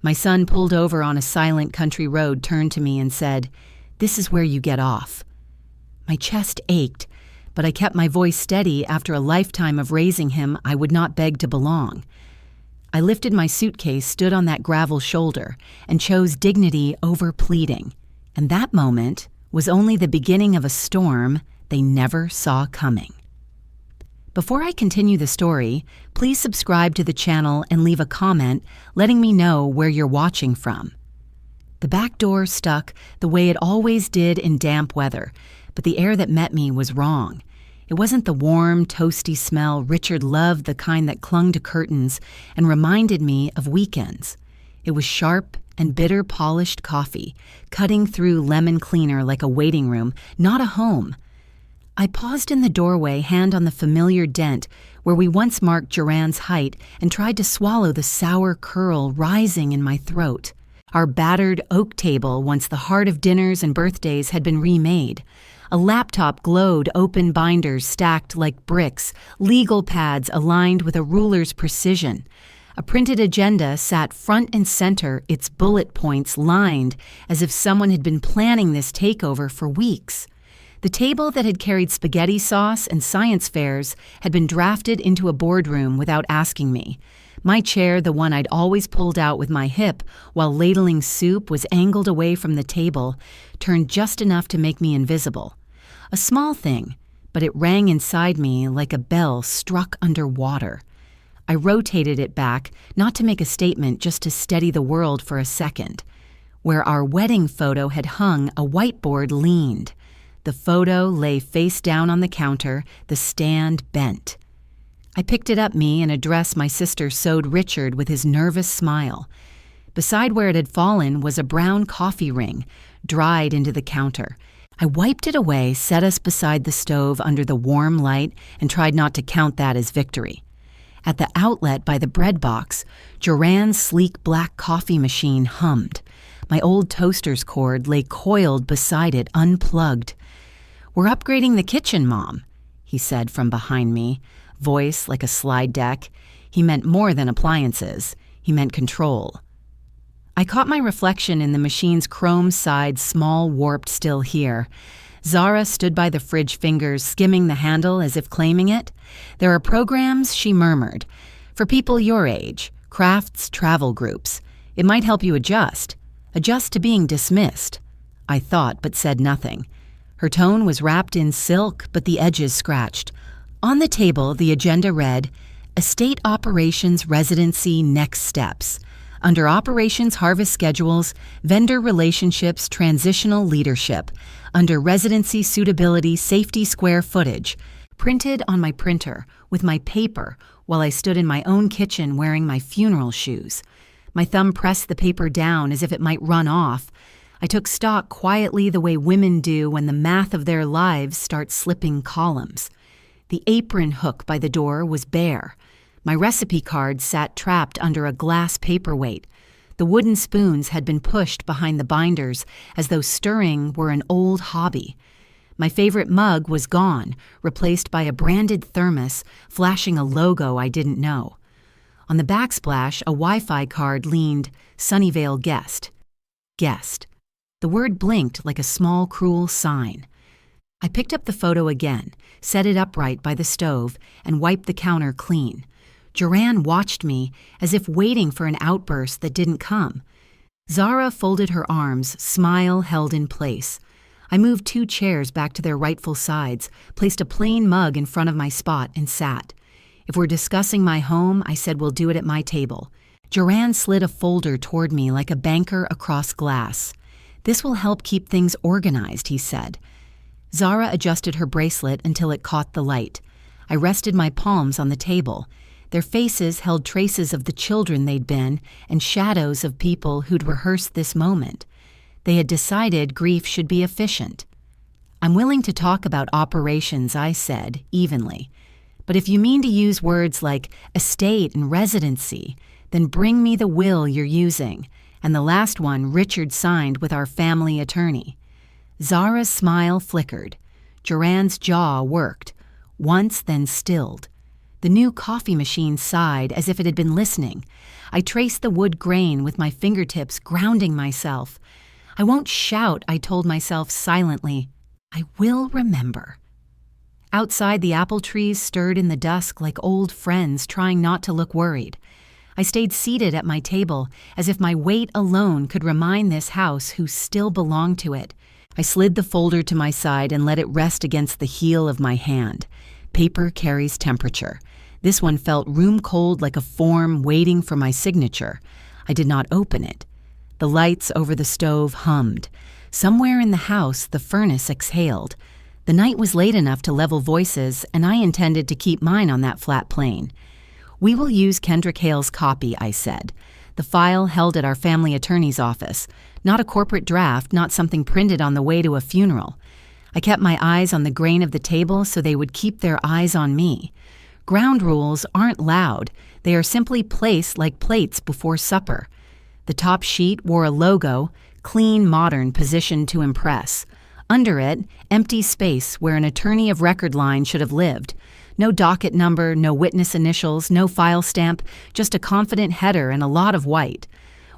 My son pulled over on a silent country road, turned to me and said, "This is where you get off." My chest ached, but I kept my voice steady. After a lifetime of raising him, I would not beg to belong. I lifted my suitcase, stood on that gravel shoulder, and chose dignity over pleading. And that moment was only the beginning of a storm they never saw coming. Before I continue the story, please subscribe to the channel and leave a comment letting me know where you're watching from. The back door stuck the way it always did in damp weather, but the air that met me was wrong. It wasn't the warm, toasty smell Richard loved, the kind that clung to curtains and reminded me of weekends. It was sharp and bitter polished coffee, cutting through lemon cleaner like a waiting room, not a home. I paused in the doorway, hand on the familiar dent where we once marked Joran's height, and tried to swallow the sour curl rising in my throat. Our battered oak table, once the heart of dinners and birthdays, had been remade. A laptop glowed, open binders stacked like bricks, legal pads aligned with a ruler's precision. A printed agenda sat front and center, its bullet points lined as if someone had been planning this takeover for weeks. The table that had carried spaghetti sauce and science fairs had been drafted into a boardroom without asking me. My chair, the one I'd always pulled out with my hip while ladling soup, was angled away from the table, turned just enough to make me invisible. A small thing, but it rang inside me like a bell struck under water. I rotated it back, not to make a statement, just to steady the world for a second. Where our wedding photo had hung, a whiteboard leaned. The photo lay face down on the counter, the stand bent. I picked it up, me, an address my sister sewed Richard with his nervous smile. Beside where it had fallen was a brown coffee ring, dried into the counter. I wiped it away, set us beside the stove under the warm light, and tried not to count that as victory. At the outlet by the bread box, Joran's sleek black coffee machine hummed. My old toaster's cord lay coiled beside it, unplugged. "We're upgrading the kitchen, Mom," he said from behind me, voice like a slide deck. He meant more than appliances. He meant control. I caught my reflection in the machine's chrome side, small, warped, still here. Zara stood by the fridge, fingers skimming the handle as if claiming it. "There are programs," she murmured, "for people your age, crafts, travel groups. It might help you adjust to being dismissed." I thought, but said nothing. Her tone was wrapped in silk, but the edges scratched. On the table, the agenda read, "Estate Operations Residency Next Steps." Under Operations Harvest Schedules, Vendor Relationships, Transitional Leadership. Under Residency Suitability, Safety Square Footage. Printed on my printer, with my paper, while I stood in my own kitchen wearing my funeral shoes. My thumb pressed the paper down as if it might run off. I took stock quietly, the way women do when the math of their lives starts slipping columns. The apron hook by the door was bare. My recipe card sat trapped under a glass paperweight. The wooden spoons had been pushed behind the binders as though stirring were an old hobby. My favorite mug was gone, replaced by a branded thermos flashing a logo I didn't know. On the backsplash, a Wi-Fi card leaned, "Sunnyvale Guest." Guest. The word blinked like a small, cruel sign. I picked up the photo again, set it upright by the stove, and wiped the counter clean. Joran watched me as if waiting for an outburst that didn't come. Zara folded her arms, smile held in place. I moved 2 chairs back to their rightful sides, placed a plain mug in front of my spot, and sat. "If we're discussing my home," I said, "we'll do it at my table." Joran slid a folder toward me like a banker across glass. "This will help keep things organized," he said. Zara adjusted her bracelet until it caught the light. I rested my palms on the table. Their faces held traces of the children they'd been and shadows of people who'd rehearsed this moment. They had decided grief should be efficient. "I'm willing to talk about operations," I said, evenly. "But if you mean to use words like estate and residency, then bring me the will you're using." And the last one Richard signed with our family attorney. Zara's smile flickered. Joran's jaw worked, once then stilled. The new coffee machine sighed as if it had been listening. I traced the wood grain with my fingertips, grounding myself. I won't shout, I told myself silently. I will remember. Outside, the apple trees stirred in the dusk like old friends trying not to look worried. I stayed seated at my table, as if my weight alone could remind this house who still belonged to it. I slid the folder to my side and let it rest against the heel of my hand. Paper carries temperature. This one felt room cold like a form waiting for my signature. I did not open it. The lights over the stove hummed. Somewhere in the house, the furnace exhaled. The night was late enough to level voices, and I intended to keep mine on that flat plane. We will use Kendrick Hale's copy, I said. The file held at our family attorney's office. Not a corporate draft, not something printed on the way to a funeral. I kept my eyes on the grain of the table so they would keep their eyes on me. Ground rules aren't loud. They are simply placed like plates before supper. The top sheet wore a logo, clean, modern, positioned to impress. Under it, empty space where an attorney of record line should have lived. No docket number, no witness initials, no file stamp, just a confident header and a lot of white.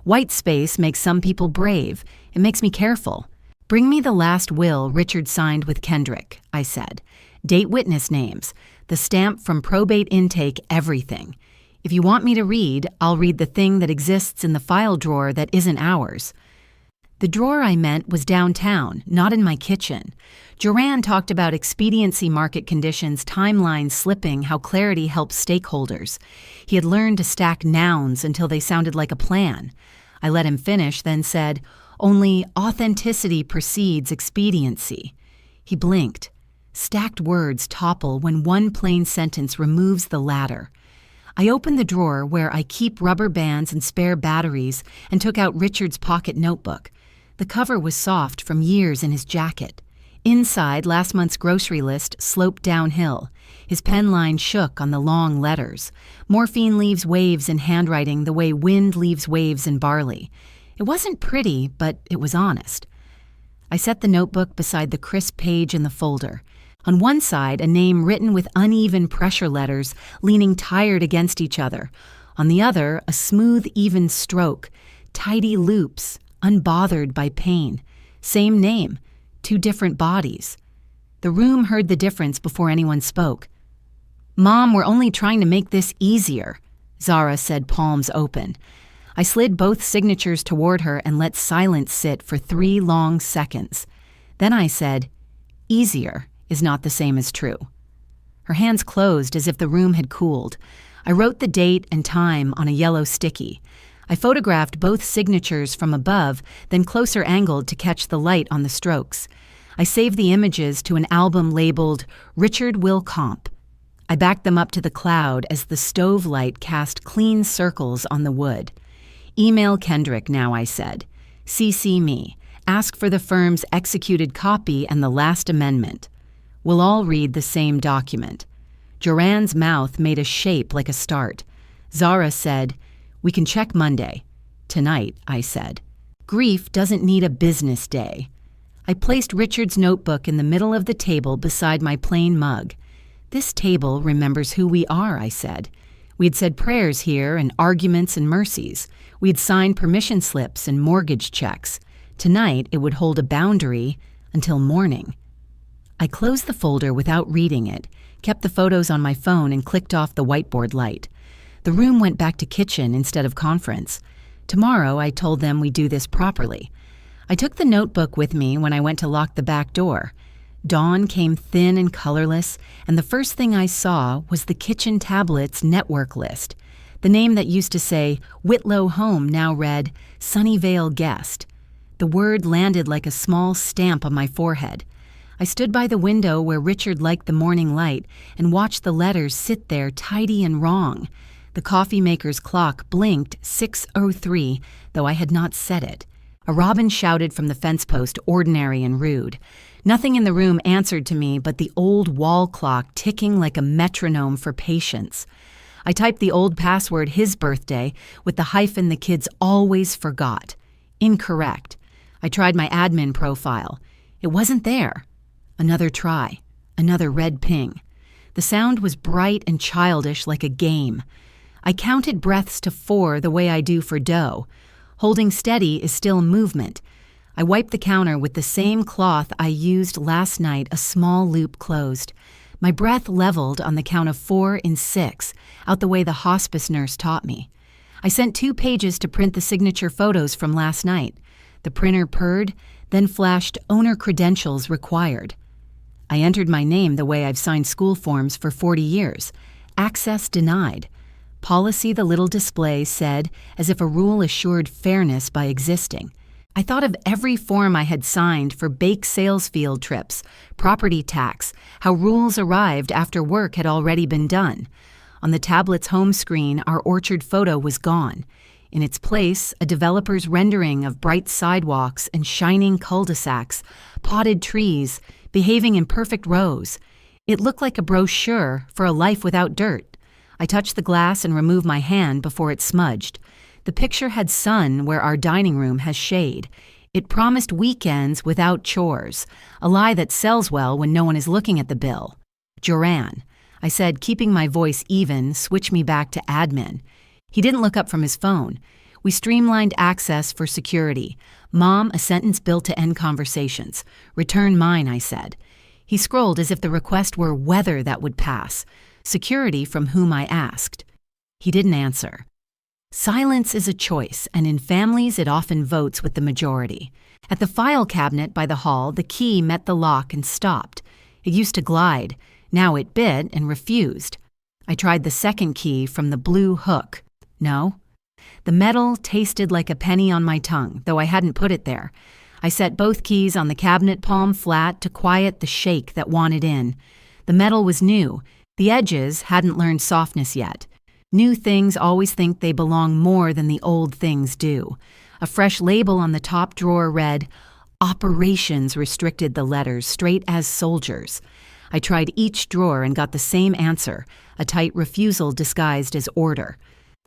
White space makes some people brave. It makes me careful. Bring me the last will Richard signed with Kendrick, I said. Date witness names, the stamp from probate intake, everything. If you want me to read, I'll read the thing that exists in the file drawer that isn't ours. The drawer I meant was downtown, not in my kitchen. Joran talked about expediency market conditions, timelines slipping, how clarity helps stakeholders. He had learned to stack nouns until they sounded like a plan. I let him finish, then said, only authenticity precedes expediency. He blinked. Stacked words topple when one plain sentence removes the latter. I opened the drawer where I keep rubber bands and spare batteries and took out Richard's pocket notebook. The cover was soft from years in his jacket. Inside, last month's grocery list sloped downhill. His pen line shook on the long letters. Morphine leaves waves in handwriting the way wind leaves waves in barley. It wasn't pretty, but it was honest. I set the notebook beside the crisp page in the folder. On one side, a name written with uneven pressure letters leaning tired against each other. On the other, a smooth, even stroke, tidy loops, unbothered by pain. Same name, two different bodies. The room heard the difference before anyone spoke. Mom, we're only trying to make this easier, Zara said, palms open. I slid both signatures toward her and let silence sit for 3 long seconds. Then I said, easier is not the same as true. Her hands closed as if the room had cooled. I wrote the date and time on a yellow sticky. I photographed both signatures from above, then closer angled to catch the light on the strokes. I saved the images to an album labeled Richard Will Comp. I backed them up to the cloud as the stove light cast clean circles on the wood. Email Kendrick now, I said. CC me. Ask for the firm's executed copy and the last amendment. We'll all read the same document. Joran's mouth made a shape like a start. Zara said, we can check Monday. Tonight, I said. Grief doesn't need a business day. I placed Richard's notebook in the middle of the table beside my plain mug. This table remembers who we are, I said. We had said prayers here and arguments and mercies. We had signed permission slips and mortgage checks. Tonight, it would hold a boundary until morning. I closed the folder without reading it, kept the photos on my phone and clicked off the whiteboard light. The room went back to kitchen instead of conference. Tomorrow, I told them we'd do this properly. I took the notebook with me when I went to lock the back door. Dawn came thin and colorless, and the first thing I saw was the kitchen tablet's network list. The name that used to say Whitlow Home now read Sunnyvale Guest. The word landed like a small stamp on my forehead. I stood by the window where Richard liked the morning light and watched the letters sit there tidy and wrong. The coffee maker's clock blinked 6:03, though I had not set it. A robin shouted from the fence post, ordinary and rude. Nothing in the room answered to me but the old wall clock ticking like a metronome for patience. I typed the old password, his birthday, with the hyphen the kids always forgot. Incorrect. I tried my admin profile. It wasn't there. Another try. Another red ping. The sound was bright and childish like a game. I counted breaths to 4 the way I do for dough. Holding steady is still movement. I wiped the counter with the same cloth I used last night, a small loop closed. My breath leveled on the count of 4 in 6, out the way the hospice nurse taught me. I sent 2 pages to print the signature photos from last night. The printer purred, then flashed owner credentials required. I entered my name the way I've signed school forms for 40 years. Access denied. Policy the little display said, as if a rule assured fairness by existing. I thought of every form I had signed for bake sales field trips, property tax, how rules arrived after work had already been done. On the tablet's home screen, our orchard photo was gone. In its place, a developer's rendering of bright sidewalks and shining cul-de-sacs, potted trees, behaving in perfect rows. It looked like a brochure for a life without dirt. I touched the glass and removed my hand before it smudged. The picture had sun where our dining room has shade. It promised weekends without chores, a lie that sells well when no one is looking at the bill. Joran. I said, keeping my voice even, switch me back to admin. He didn't look up from his phone. We streamlined access for security. Mom, a sentence built to end conversations. Return mine, I said. He scrolled as if the request were whether that would pass. Security from whom I asked. He didn't answer. Silence is a choice, and in families it often votes with the majority. At the file cabinet by the hall, the key met the lock and stopped. It used to glide. Now it bit and refused. I tried the second key from the blue hook. No. The metal tasted like a penny on my tongue, though I hadn't put it there. I set both keys on the cabinet palm flat to quiet the shake that wanted in. The metal was new. The edges hadn't learned softness yet. New things always think they belong more than the old things do. A fresh label on the top drawer read, Operations restricted the letters straight as soldiers. I tried each drawer and got the same answer, a tight refusal disguised as order.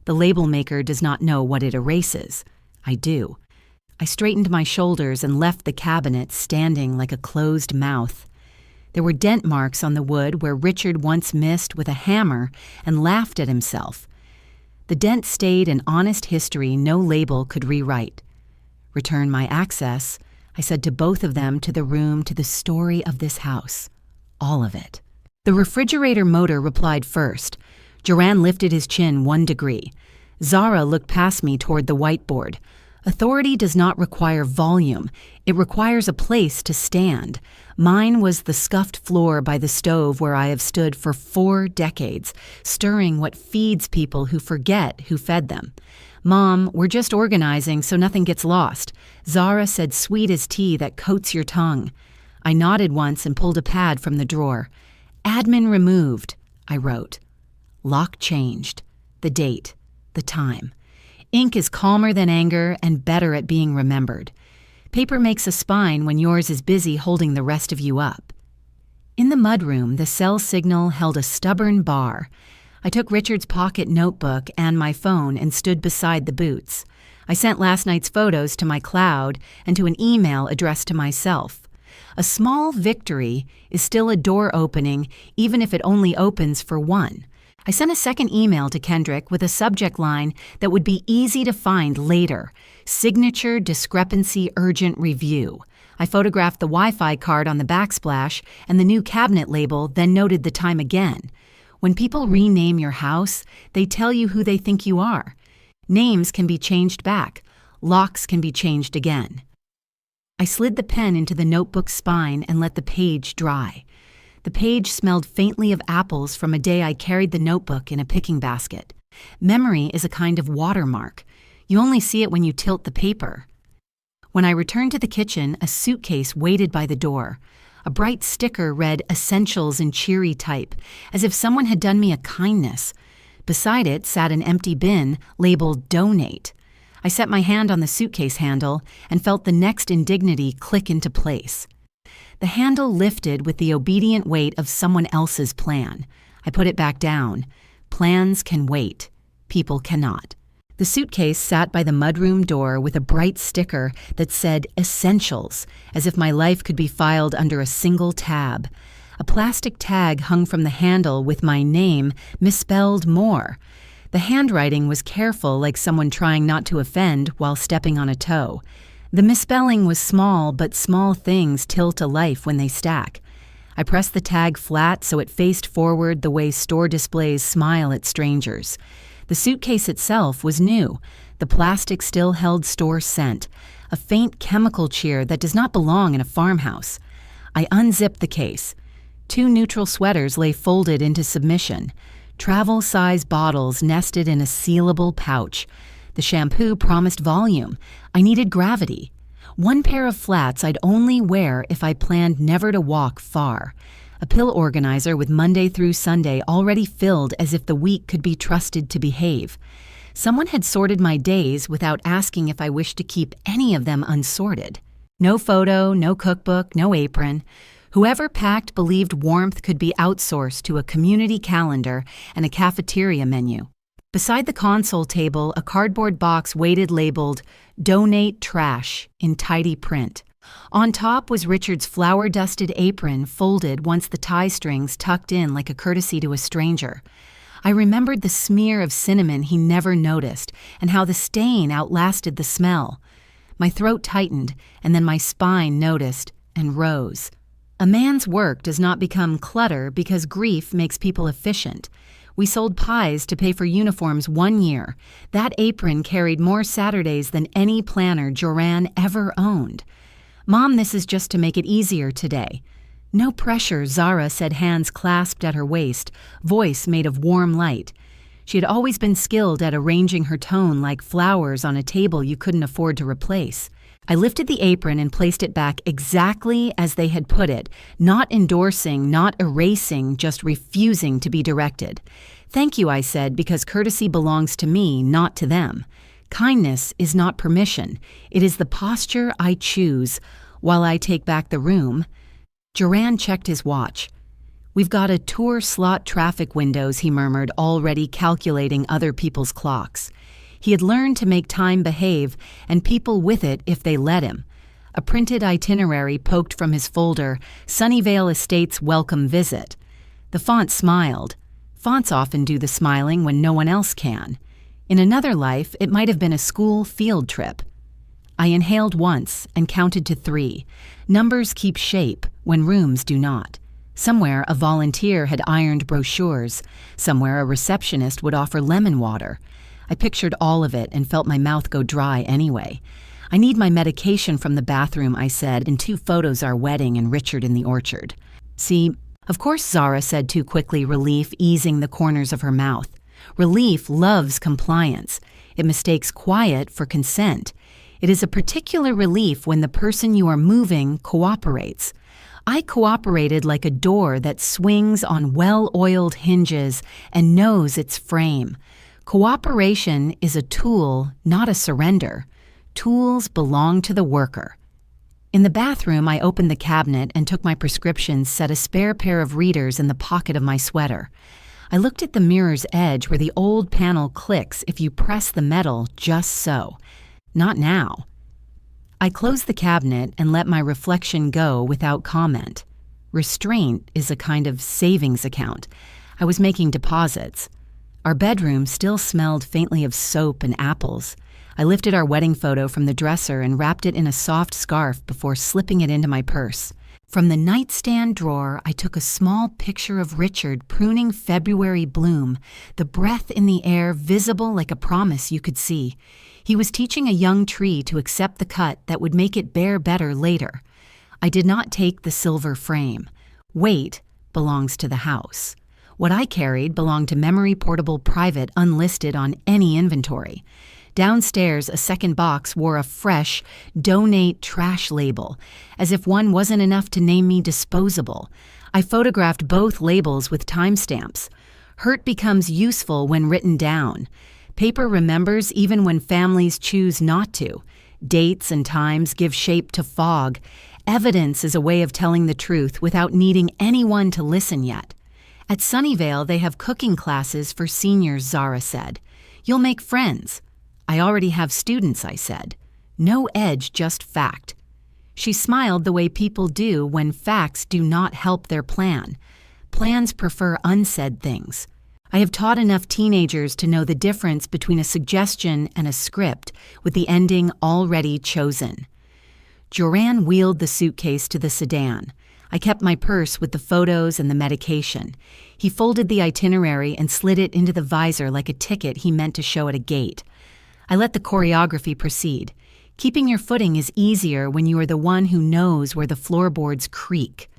The label maker does not know what it erases. I do. I straightened my shoulders and left the cabinet standing like a closed mouth. There were dent marks on the wood where Richard once missed with a hammer and laughed at himself. The dent stayed an honest history no label could rewrite. Return my access, I said to both of them, to the room, to the story of this house. All of it. The refrigerator motor replied first. Joran lifted his chin 1 degree. Zara looked past me toward the whiteboard. Authority does not require volume. It requires a place to stand. Mine was the scuffed floor by the stove where I have stood for 4 decades, stirring what feeds people who forget who fed them. Mom, we're just organizing so nothing gets lost. Zara said sweet as tea that coats your tongue. I nodded once and pulled a pad from the drawer. Admin removed, I wrote. Lock changed. The date. The time. Ink is calmer than anger and better at being remembered. Paper makes a spine when yours is busy holding the rest of you up. In the mudroom, the cell signal held a stubborn bar. I took Richard's pocket notebook and my phone and stood beside the boots. I sent last night's photos to my cloud and to an email addressed to myself. A small victory is still a door opening, even if it only opens for one. I sent a second email to Kendrick with a subject line that would be easy to find later. Signature discrepancy urgent review. I photographed the Wi-Fi card on the backsplash and the new cabinet label, then noted the time again. When people rename your house, they tell you who they think you are. Names can be changed back. Locks can be changed again. I slid the pen into the notebook's spine and let the page dry. The page smelled faintly of apples from a day I carried the notebook in a picking basket. Memory is a kind of watermark. You only see it when you tilt the paper. When I returned to the kitchen, a suitcase waited by the door. A bright sticker read Essentials in cheery type, as if someone had done me a kindness. Beside it sat an empty bin labeled Donate. I set my hand on the suitcase handle and felt the next indignity click into place. The handle lifted with the obedient weight of someone else's plan. I put it back down. Plans can wait. People cannot. The suitcase sat by the mudroom door with a bright sticker that said Essentials, as if my life could be filed under a single tab. A plastic tag hung from the handle with my name, misspelled more. The handwriting was careful, like someone trying not to offend while stepping on a toe. The misspelling was small, but small things tilt a life when they stack. I pressed the tag flat so it faced forward the way store displays smile at strangers. The suitcase itself was new. The plastic still held store scent, a faint chemical cheer that does not belong in a farmhouse. I unzipped the case. 2 neutral sweaters lay folded into submission. Travel-size bottles nested in a sealable pouch. The shampoo promised volume. I needed gravity. 1 pair of flats I'd only wear if I planned never to walk far. A pill organizer with Monday through Sunday already filled as if the week could be trusted to behave. Someone had sorted my days without asking if I wished to keep any of them unsorted. No photo, no cookbook, no apron. Whoever packed believed warmth could be outsourced to a community calendar and a cafeteria menu. Beside the console table, a cardboard box waited labeled, "Donate Trash," in tidy print. On top was Richard's flour-dusted apron folded once the tie strings tucked in like a courtesy to a stranger. I remembered the smear of cinnamon he never noticed and how the stain outlasted the smell. My throat tightened, and then my spine noticed and rose. A man's work does not become clutter because grief makes people efficient. We sold pies to pay for uniforms 1 year. That apron carried more Saturdays than any planner Joran ever owned. "Mom, this is just to make it easier today." "No pressure," Zara said, hands clasped at her waist, voice made of warm light. She had always been skilled at arranging her tone like flowers on a table you couldn't afford to replace. I lifted the apron and placed it back exactly as they had put it, not endorsing, not erasing, just refusing to be directed. "Thank you," I said, because courtesy belongs to me, not to them. Kindness is not permission. It is the posture I choose while I take back the room. Joran checked his watch. "We've got a tour slot traffic windows," he murmured, already calculating other people's clocks. He had learned to make time behave, and people with it if they let him. A printed itinerary poked from his folder, Sunnyvale Estates welcome visit. The font smiled. Fonts often do the smiling when no one else can. In another life, it might have been a school field trip. I inhaled once and counted to 3. Numbers keep shape when rooms do not. Somewhere a volunteer had ironed brochures. Somewhere a receptionist would offer lemon water. I pictured all of it and felt my mouth go dry anyway. "I need my medication from the bathroom," I said, and 2 photos our wedding and Richard in the orchard. "See, of course," Zara said too quickly, relief easing the corners of her mouth. Relief loves compliance. It mistakes quiet for consent. It is a particular relief when the person you are moving cooperates. I cooperated like a door that swings on well-oiled hinges and knows its frame. Cooperation is a tool, not a surrender. Tools belong to the worker. In the bathroom, I opened the cabinet and took my prescriptions, set a spare pair of readers in the pocket of my sweater. I looked at the mirror's edge where the old panel clicks if you press the metal just so. Not now. I closed the cabinet and let my reflection go without comment. Restraint is a kind of savings account. I was making deposits. Our bedroom still smelled faintly of soap and apples. I lifted our wedding photo from the dresser and wrapped it in a soft scarf before slipping it into my purse. From the nightstand drawer, I took a small picture of Richard pruning February bloom, the breath in the air visible like a promise you could see. He was teaching a young tree to accept the cut that would make it bear better later. I did not take the silver frame. Weight belongs to the house. What I carried belonged to Memory Portable Private, unlisted on any inventory. Downstairs, a second box wore a fresh, "Donate Trash" label, as if one wasn't enough to name me disposable. I photographed both labels with timestamps. Hurt becomes useful when written down. Paper remembers even when families choose not to. Dates and times give shape to fog. Evidence is a way of telling the truth without needing anyone to listen yet. At Sunnyvale, they have cooking classes for seniors, Zara said. "You'll make friends." "I already have students," I said. No edge, just fact. She smiled the way people do when facts do not help their plan. Plans prefer unsaid things. I have taught enough teenagers to know the difference between a suggestion and a script, with the ending already chosen. Joran wheeled the suitcase to the sedan. I kept my purse with the photos and the medication. He folded the itinerary and slid it into the visor like a ticket he meant to show at a gate. I let the choreography proceed. Keeping your footing is easier when you are the one who knows where the floorboards creak.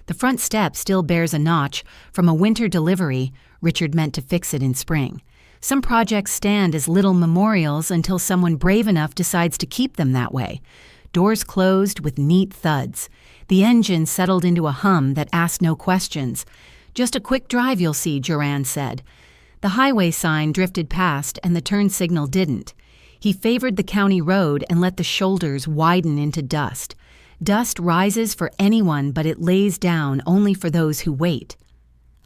The front step still bears a notch from a winter delivery. Richard meant to fix it in spring. Some projects stand as little memorials until someone brave enough decides to keep them that way. Doors closed with neat thuds. The engine settled into a hum that asked no questions. "Just a quick drive, you'll see," Joran said. The highway sign drifted past and the turn signal didn't. He favored the county road and let the shoulders widen into dust. Dust rises for anyone, but it lays down only for those who wait.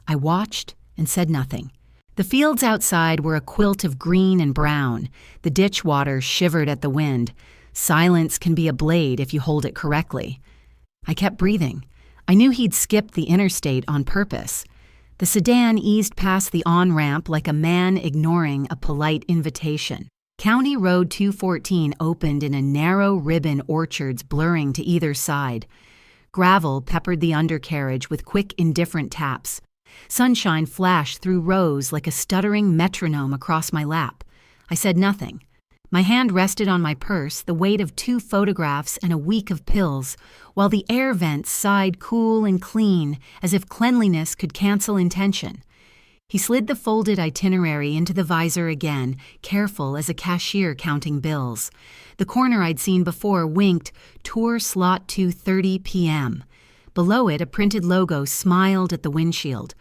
I watched and said nothing. The fields outside were a quilt of green and brown. The ditch water shivered at the wind. Silence can be a blade if you hold it correctly. I kept breathing. I knew he'd skipped the interstate on purpose. The sedan eased past the on-ramp like a man ignoring a polite invitation. County Road 214 opened in a narrow ribbon, orchards blurring to either side. Gravel peppered the undercarriage with quick, indifferent taps. Sunshine flashed through rows like a stuttering metronome across my lap. I said nothing. My hand rested on my purse, the weight of 2 photographs and a week of pills, while the air vents sighed cool and clean, as if cleanliness could cancel intention. He slid the folded itinerary into the visor again, careful as a cashier counting bills. The corner I'd seen before winked, "Tour slot 2:30 p.m." Below it, a printed logo smiled at the windshield.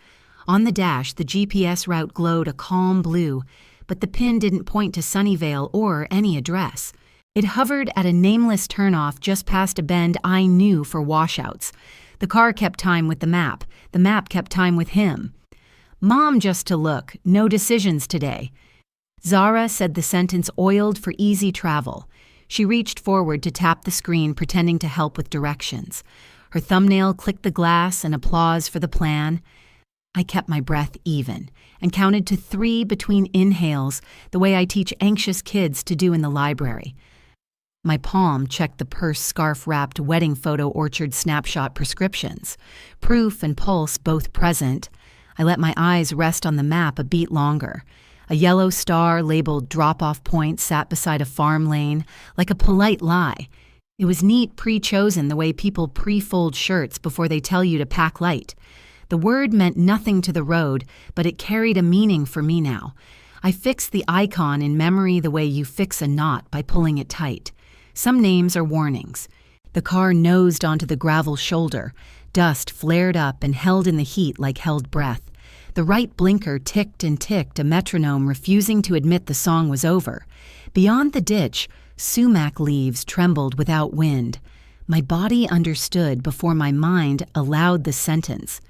On the dash, the GPS route glowed a calm blue, but the pin didn't point to Sunnyvale or any address. It hovered at a nameless turnoff just past a bend I knew for washouts. The car kept time with the map. The map kept time with him. "Mom, just to look. No decisions today." Zara said the sentence oiled for easy travel. She reached forward to tap the screen, pretending to help with directions. Her thumbnail clicked the glass, and applause for the plan. I kept my breath even and counted to 3 between inhales, the way I teach anxious kids to do in the library. My palm checked the purse scarf-wrapped wedding photo orchard snapshot prescriptions. Proof and pulse both present. I let my eyes rest on the map a beat longer. A yellow star labeled drop-off point sat beside a farm lane, like a polite lie. It was neat, pre-chosen, the way people pre-fold shirts before they tell you to pack light. The word meant nothing to the road, but it carried a meaning for me now. I fixed the icon in memory the way you fix a knot by pulling it tight. Some names are warnings. The car nosed onto the gravel shoulder. Dust flared up and held in the heat like held breath. The right blinker ticked and ticked, a metronome refusing to admit the song was over. Beyond the ditch, sumac leaves trembled without wind. My body understood before my mind allowed the sentence.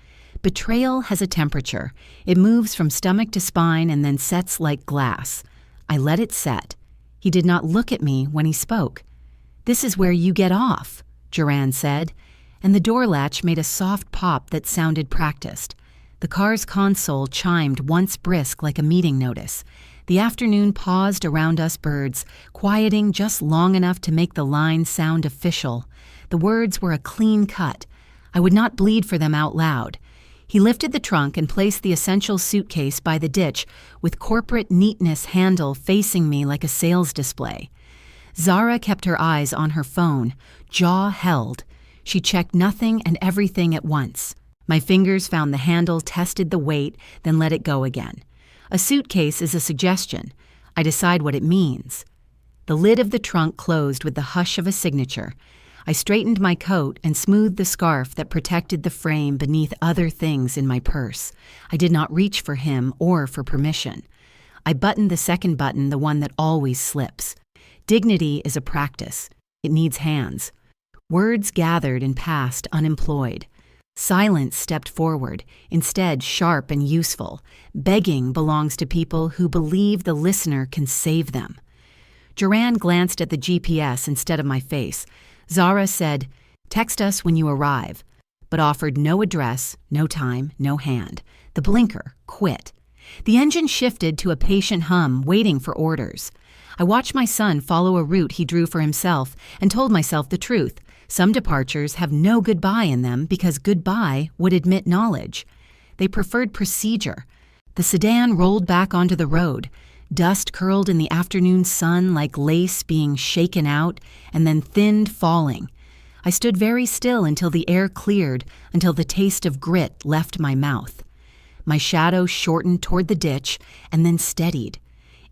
Betrayal has a temperature. It moves from stomach to spine and then sets like glass. I let it set. He did not look at me when he spoke. "This is where you get off," Joran said, and the door latch made a soft pop that sounded practiced. The car's console chimed once brisk like a meeting notice. The afternoon paused around us birds, quieting just long enough to make the line sound official. The words were a clean cut. I would not bleed for them out loud. He lifted the trunk and placed the essential suitcase by the ditch, with corporate neatness handle facing me like a sales display. Zara kept her eyes on her phone, jaw held. She checked nothing and everything at once. My fingers found the handle, tested the weight, then let it go again. A suitcase is a suggestion. I decide what it means. The lid of the trunk closed with the hush of a signature. I straightened my coat and smoothed the scarf that protected the frame beneath other things in my purse. I did not reach for him or for permission. I buttoned the second button, the one that always slips. Dignity is a practice. It needs hands. Words gathered and passed unemployed. Silence stepped forward, instead sharp and useful. Begging belongs to people who believe the listener can save them. Joran glanced at the GPS instead of my face. Zara said, "Text us when you arrive," but offered no address, no time, no hand. The blinker quit. The engine shifted to a patient hum, waiting for orders. I watched my son follow a route he drew for himself and told myself the truth. Some departures have no goodbye in them because goodbye would admit knowledge. They preferred procedure. The sedan rolled back onto the road. Dust curled in the afternoon sun like lace being shaken out and then thinned, falling. I stood very still until the air cleared, until the taste of grit left my mouth. My shadow shortened toward the ditch and then steadied.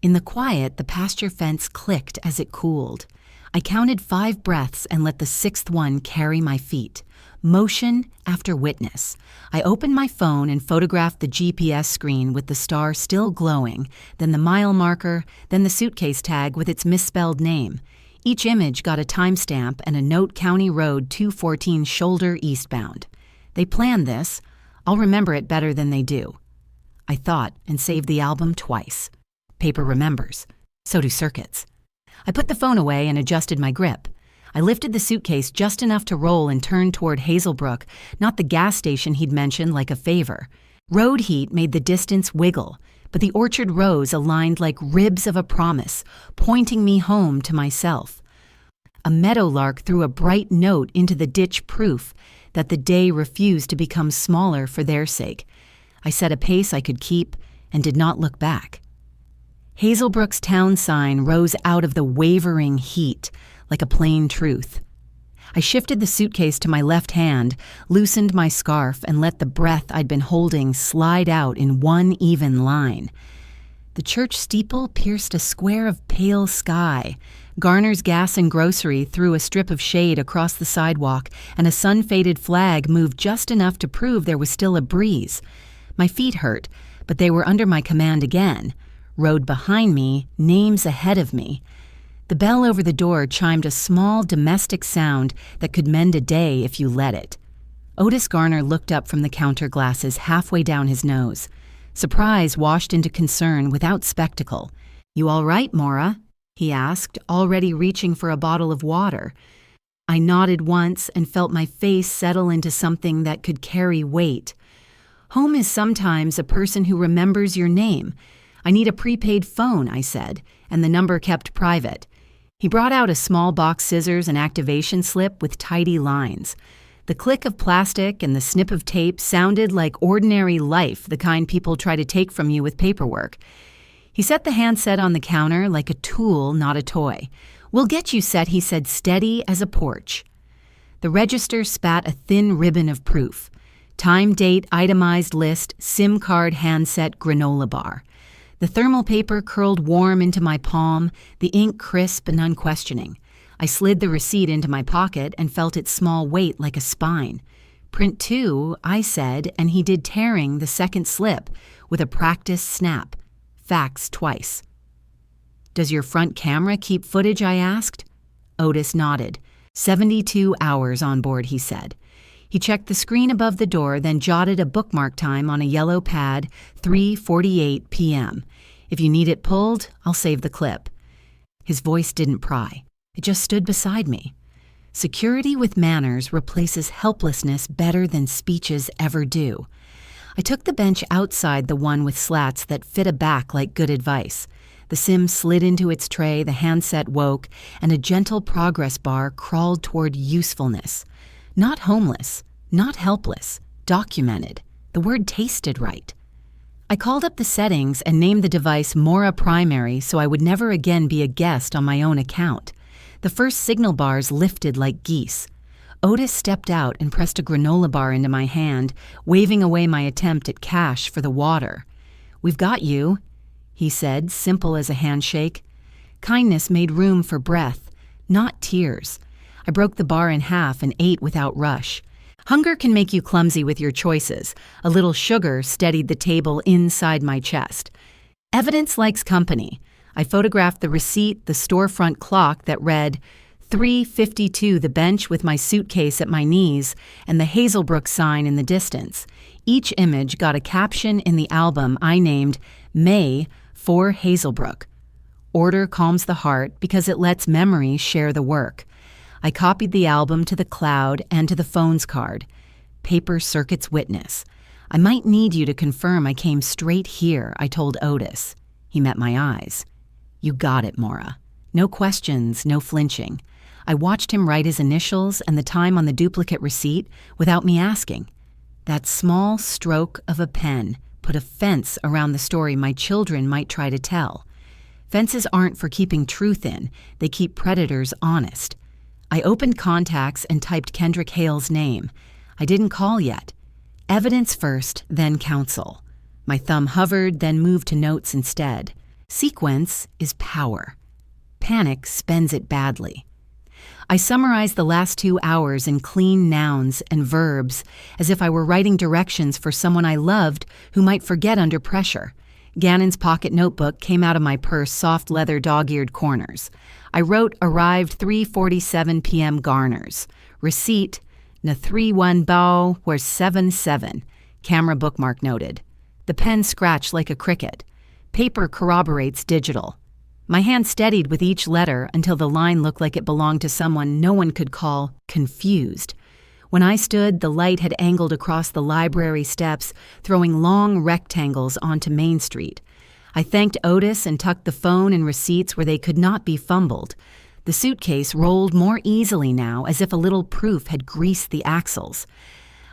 In the quiet, the pasture fence clicked as it cooled. I counted 5 breaths and let the 6th one carry my feet. Motion after witness. I opened my phone and photographed the GPS screen with the star still glowing, then the mile marker, then the suitcase tag with its misspelled name. Each image got a timestamp and a note: County Road 214 shoulder eastbound. They planned this. I'll remember it better than they do. I thought and saved the album twice. Paper remembers. So do circuits. I put the phone away and adjusted my grip. I lifted the suitcase just enough to roll and turn toward Hazelbrook, not the gas station he'd mentioned like a favor. Road heat made the distance wiggle, but the orchard rows aligned like ribs of a promise, pointing me home to myself. A meadowlark threw a bright note into the ditch, proof that the day refused to become smaller for their sake. I set a pace I could keep and did not look back. Hazelbrook's town sign rose out of the wavering heat like a plain truth. I shifted the suitcase to my left hand, loosened my scarf, and let the breath I'd been holding slide out in one even line. The church steeple pierced a square of pale sky. Garner's Gas and Grocery threw a strip of shade across the sidewalk, and a sun-faded flag moved just enough to prove there was still a breeze. My feet hurt, but they were under my command again. Road behind me, names ahead of me. The bell over the door chimed a small domestic sound that could mend a day if you let it. Otis Garner looked up from the counter glasses halfway down his nose. Surprise washed into concern without spectacle. "You all right, Maura?" he asked, already reaching for a bottle of water. I nodded once and felt my face settle into something that could carry weight. Home is sometimes a person who remembers your name. "I need a prepaid phone," I said, and the number kept private. He brought out a small box scissors and activation slip with tidy lines. The click of plastic and the snip of tape sounded like ordinary life, the kind people try to take from you with paperwork. He set the handset on the counter like a tool, not a toy. "We'll get you set," he said, steady as a porch. The register spat a thin ribbon of proof. Time, date, itemized list, SIM card, handset, granola bar. The thermal paper curled warm into my palm, the ink crisp and unquestioning. I slid the receipt into my pocket and felt its small weight like a spine. "Print 2, I said, and he did, tearing the second slip with a practiced snap. Fax twice. "Does your front camera keep footage?" I asked. Otis nodded. 72 hours on board, he said. He checked the screen above the door, then jotted a bookmark time on a yellow pad, 3:48 p.m. "If you need it pulled, I'll save the clip." His voice didn't pry. It just stood beside me. Security with manners replaces helplessness better than speeches ever do. I took the bench outside the one with slats that fit a back like good advice. The SIM slid into its tray, the handset woke, and a gentle progress bar crawled toward usefulness. Not homeless, not helpless, documented. The word tasted right. I called up the settings and named the device Maura Primary so I would never again be a guest on my own account. The first signal bars lifted like geese. Otis stepped out and pressed a granola bar into my hand, waving away my attempt at cash for the water. "We've got you," he said, simple as a handshake. Kindness made room for breath, not tears. I broke the bar in half and ate without rush. Hunger can make you clumsy with your choices. A little sugar steadied the table inside my chest. Evidence likes company. I photographed the receipt, the storefront clock that read 3:52, the bench with my suitcase at my knees, and the Hazelbrook sign in the distance. Each image got a caption in the album I named May for Hazelbrook. Order calms the heart because it lets memory share the work. I copied the album to the cloud and to the phone's card. Paper circuits witness. I might need you to confirm I came straight here, I told Otis. He met my eyes. You got it, Maura. No questions, no flinching. I watched him write his initials and the time on the duplicate receipt without me asking. That small stroke of a pen put a fence around the story my children might try to tell. Fences aren't for keeping truth in, they keep predators honest. I opened contacts and typed Kendrick Hale's name. I didn't call yet. Evidence first, then counsel. My thumb hovered, then moved to notes instead. Sequence is power. Panic spends it badly. I summarized the last 2 hours in clean nouns and verbs, as if I were writing directions for someone I loved who might forget under pressure. Gannon's pocket notebook came out of my purse, soft leather dog-eared corners. I wrote arrived 3:47 p.m. Garners. Receipt, na 3-1 bow were 7-7. Camera bookmark noted. The pen scratched like a cricket. Paper corroborates digital. My hand steadied with each letter until the line looked like it belonged to someone no one could call confused. When I stood, the light had angled across the library steps, throwing long rectangles onto Main Street. I thanked Otis and tucked the phone and receipts where they could not be fumbled. The suitcase rolled more easily now, as if a little proof had greased the axles.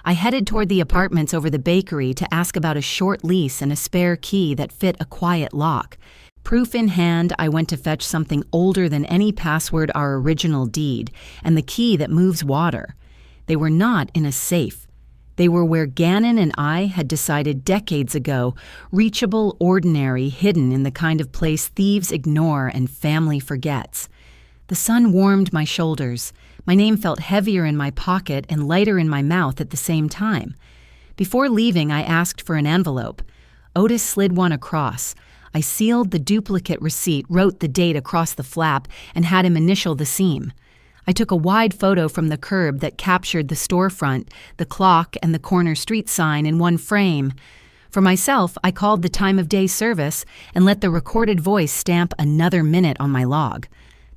I headed toward the apartments over the bakery to ask about a short lease and a spare key that fit a quiet lock. Proof in hand, I went to fetch something older than any password our original deed, and the key that moves water. They were not in a safe. They were where Gannon and I had decided decades ago, reachable, ordinary, hidden in the kind of place thieves ignore and family forgets. The sun warmed my shoulders. My name felt heavier in my pocket and lighter in my mouth at the same time. Before leaving, I asked for an envelope. Otis slid one across. I sealed the duplicate receipt, wrote the date across the flap, and had him initial the seam. I took a wide photo from the curb that captured the storefront, the clock, and the corner street sign in one frame. For myself, I called the time of day service and let the recorded voice stamp another minute on my log.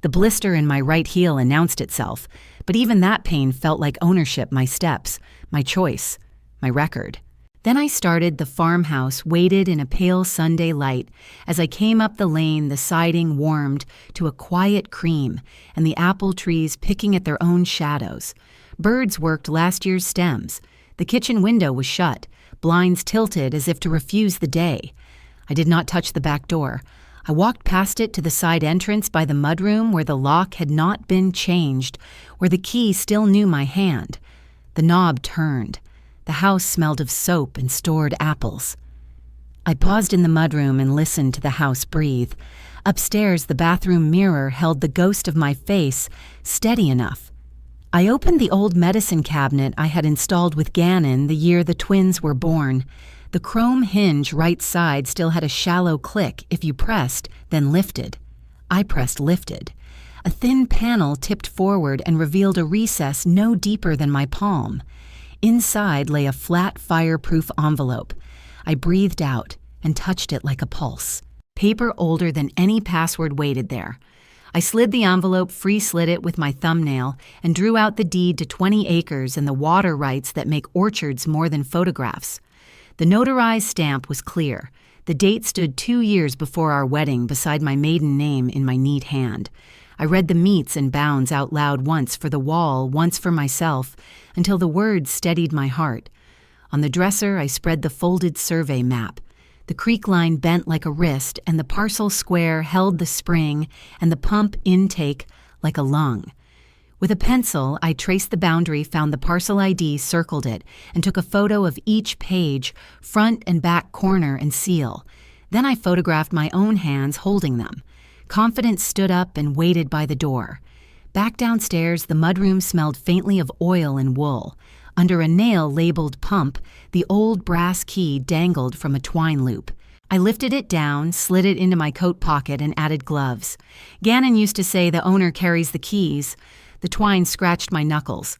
The blister in my right heel announced itself, but even that pain felt like ownership, my steps, my choice, my record. Then I started the farmhouse, weighted in a pale Sunday light. As I came up the lane, the siding warmed to a quiet cream, and the apple trees picking at their own shadows. Birds worked last year's stems. The kitchen window was shut, blinds tilted as if to refuse the day. I did not touch the back door. I walked past it to the side entrance by the mudroom where the lock had not been changed, where the key still knew my hand. The knob turned. The house smelled of soap and stored apples. I paused in the mudroom and listened to the house breathe. Upstairs, the bathroom mirror held the ghost of my face, steady enough. I opened the old medicine cabinet I had installed with Gannon the year the twins were born. The chrome hinge right side still had a shallow click if you pressed, then lifted. I pressed lifted. A thin panel tipped forward and revealed a recess no deeper than my palm. Inside lay a flat, fireproof envelope. I breathed out and touched it like a pulse. Paper older than any password waited there. I slid the envelope, free-slid it with my thumbnail, and drew out the deed to 20 acres and the water rights that make orchards more than photographs. The notarized stamp was clear. The date stood 2 years before our wedding beside my maiden name in my neat hand. I read the metes and bounds out loud once for the wall, once for myself, until the words steadied my heart. On the dresser, I spread the folded survey map. The creek line bent like a wrist, and the parcel square held the spring, and the pump intake like a lung. With a pencil, I traced the boundary, found the parcel ID, circled it, and took a photo of each page, front and back corner and seal. Then I photographed my own hands holding them. Confidence stood up and waited by the door. Back downstairs, the mudroom smelled faintly of oil and wool. Under a nail labeled pump, the old brass key dangled from a twine loop. I lifted it down, slid it into my coat pocket, and added gloves. Gannon used to say the owner carries the keys. The twine scratched my knuckles.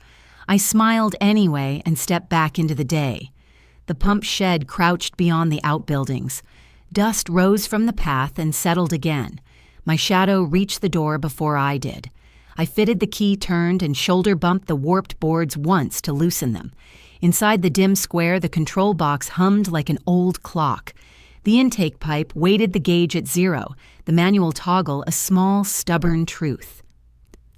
I smiled anyway and stepped back into the day. The pump shed crouched beyond the outbuildings. Dust rose from the path and settled again. My shadow reached the door before I did. I fitted the key turned and shoulder bumped the warped boards once to loosen them. Inside the dim square, the control box hummed like an old clock. The intake pipe weighted the gauge at 0, the manual toggle a small, stubborn truth.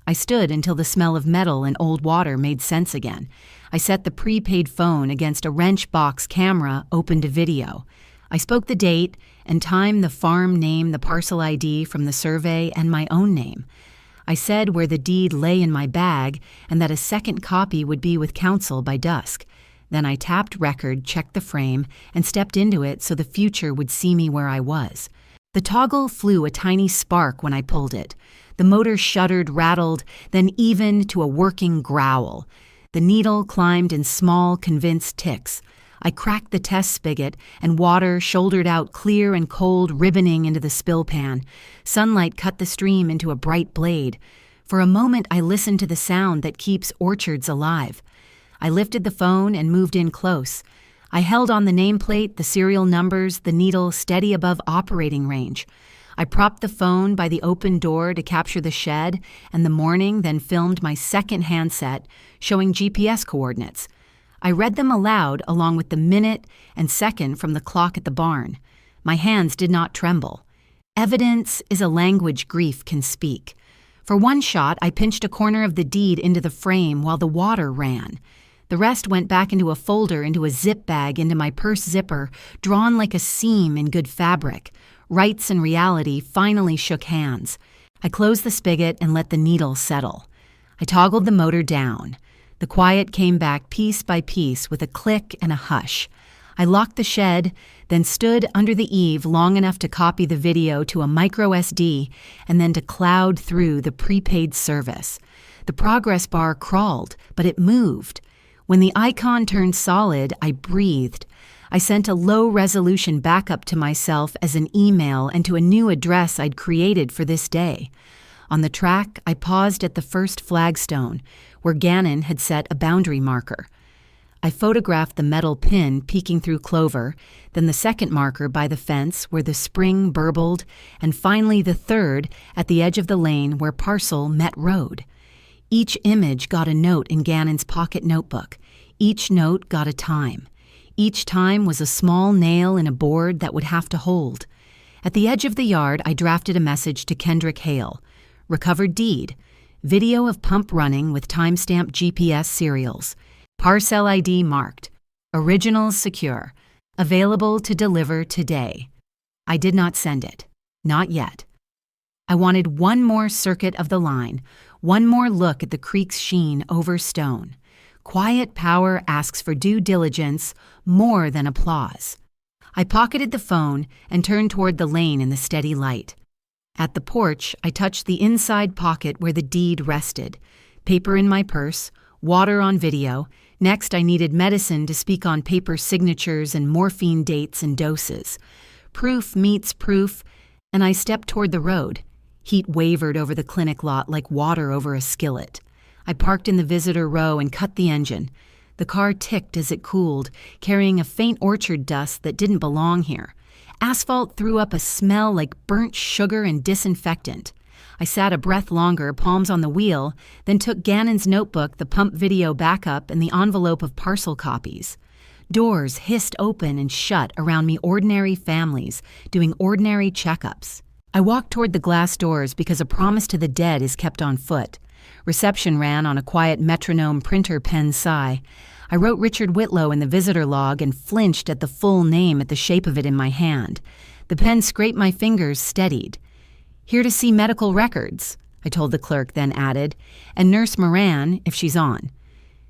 I stood until the smell of metal and old water made sense again. I set the prepaid phone against a wrench box camera open to video. I spoke the date and time, the farm name, the parcel ID from the survey, and my own name. I said where the deed lay in my bag and that a second copy would be with counsel by dusk. Then I tapped record, checked the frame, and stepped into it so the future would see me where I was. The toggle flew a tiny spark when I pulled it. The motor shuddered, rattled, then evened to a working growl. The needle climbed in small, convinced ticks. I cracked the test spigot, and water shouldered out clear and cold, ribboning into the spill pan. Sunlight cut the stream into a bright blade. For a moment I listened to the sound that keeps orchards alive. I lifted the phone and moved in close. I held on the nameplate, the serial numbers, the needle steady above operating range. I propped the phone by the open door to capture the shed and the morning, then filmed my second handset, showing GPS coordinates. I read them aloud along with the minute and second from the clock at the barn. My hands did not tremble. Evidence is a language grief can speak. For one shot, I pinched a corner of the deed into the frame while the water ran. The rest went back into a folder, into a zip bag, into my purse zipper, drawn like a seam in good fabric. Rights and reality finally shook hands. I closed the spigot and let the needle settle. I toggled the motor down. The quiet came back piece by piece with a click and a hush. I locked the shed, then stood under the eave long enough to copy the video to a micro SD and then to cloud through the prepaid service. The progress bar crawled, but it moved. When the icon turned solid, I breathed. I sent a low-resolution backup to myself as an email and to a new address I'd created for this day. On the track, I paused at the first flagstone, where Gannon had set a boundary marker. I photographed the metal pin peeking through clover, then the second marker by the fence where the spring burbled, and finally the third at the edge of the lane where parcel met road. Each image got a note in Gannon's pocket notebook. Each note got a time. Each time was a small nail in a board that would have to hold. At the edge of the yard, I drafted a message to Kendrick Hale. Recovered deed. Video of pump running with timestamped GPS serials. Parcel ID marked. Originals secure. Available to deliver today. I did not send it. Not yet. I wanted one more circuit of the line, one more look at the creek's sheen over stone. Quiet power asks for due diligence more than applause. I pocketed the phone and turned toward the lane in the steady light. At the porch, I touched the inside pocket where the deed rested. Paper in my purse, water on video. Next, I needed medicine to speak on paper signatures and morphine dates and doses. Proof meets proof, and I stepped toward the road. Heat wavered over the clinic lot like water over a skillet. I parked in the visitor row and cut the engine. The car ticked as it cooled, carrying a faint orchard dust that didn't belong here. Asphalt threw up a smell like burnt sugar and disinfectant. I sat a breath longer, palms on the wheel, then took Gannon's notebook, the pump video backup, and the envelope of parcel copies. Doors hissed open and shut around me, ordinary families doing ordinary checkups. I walked toward the glass doors because a promise to the dead is kept on foot. Reception ran on a quiet metronome printer pen sigh. I wrote Richard Whitlow in the visitor log and flinched at the full name at the shape of it in my hand. The pen scraped my fingers, steadied. Here to see medical records, I told the clerk, then added, and Nurse Moran, if she's on.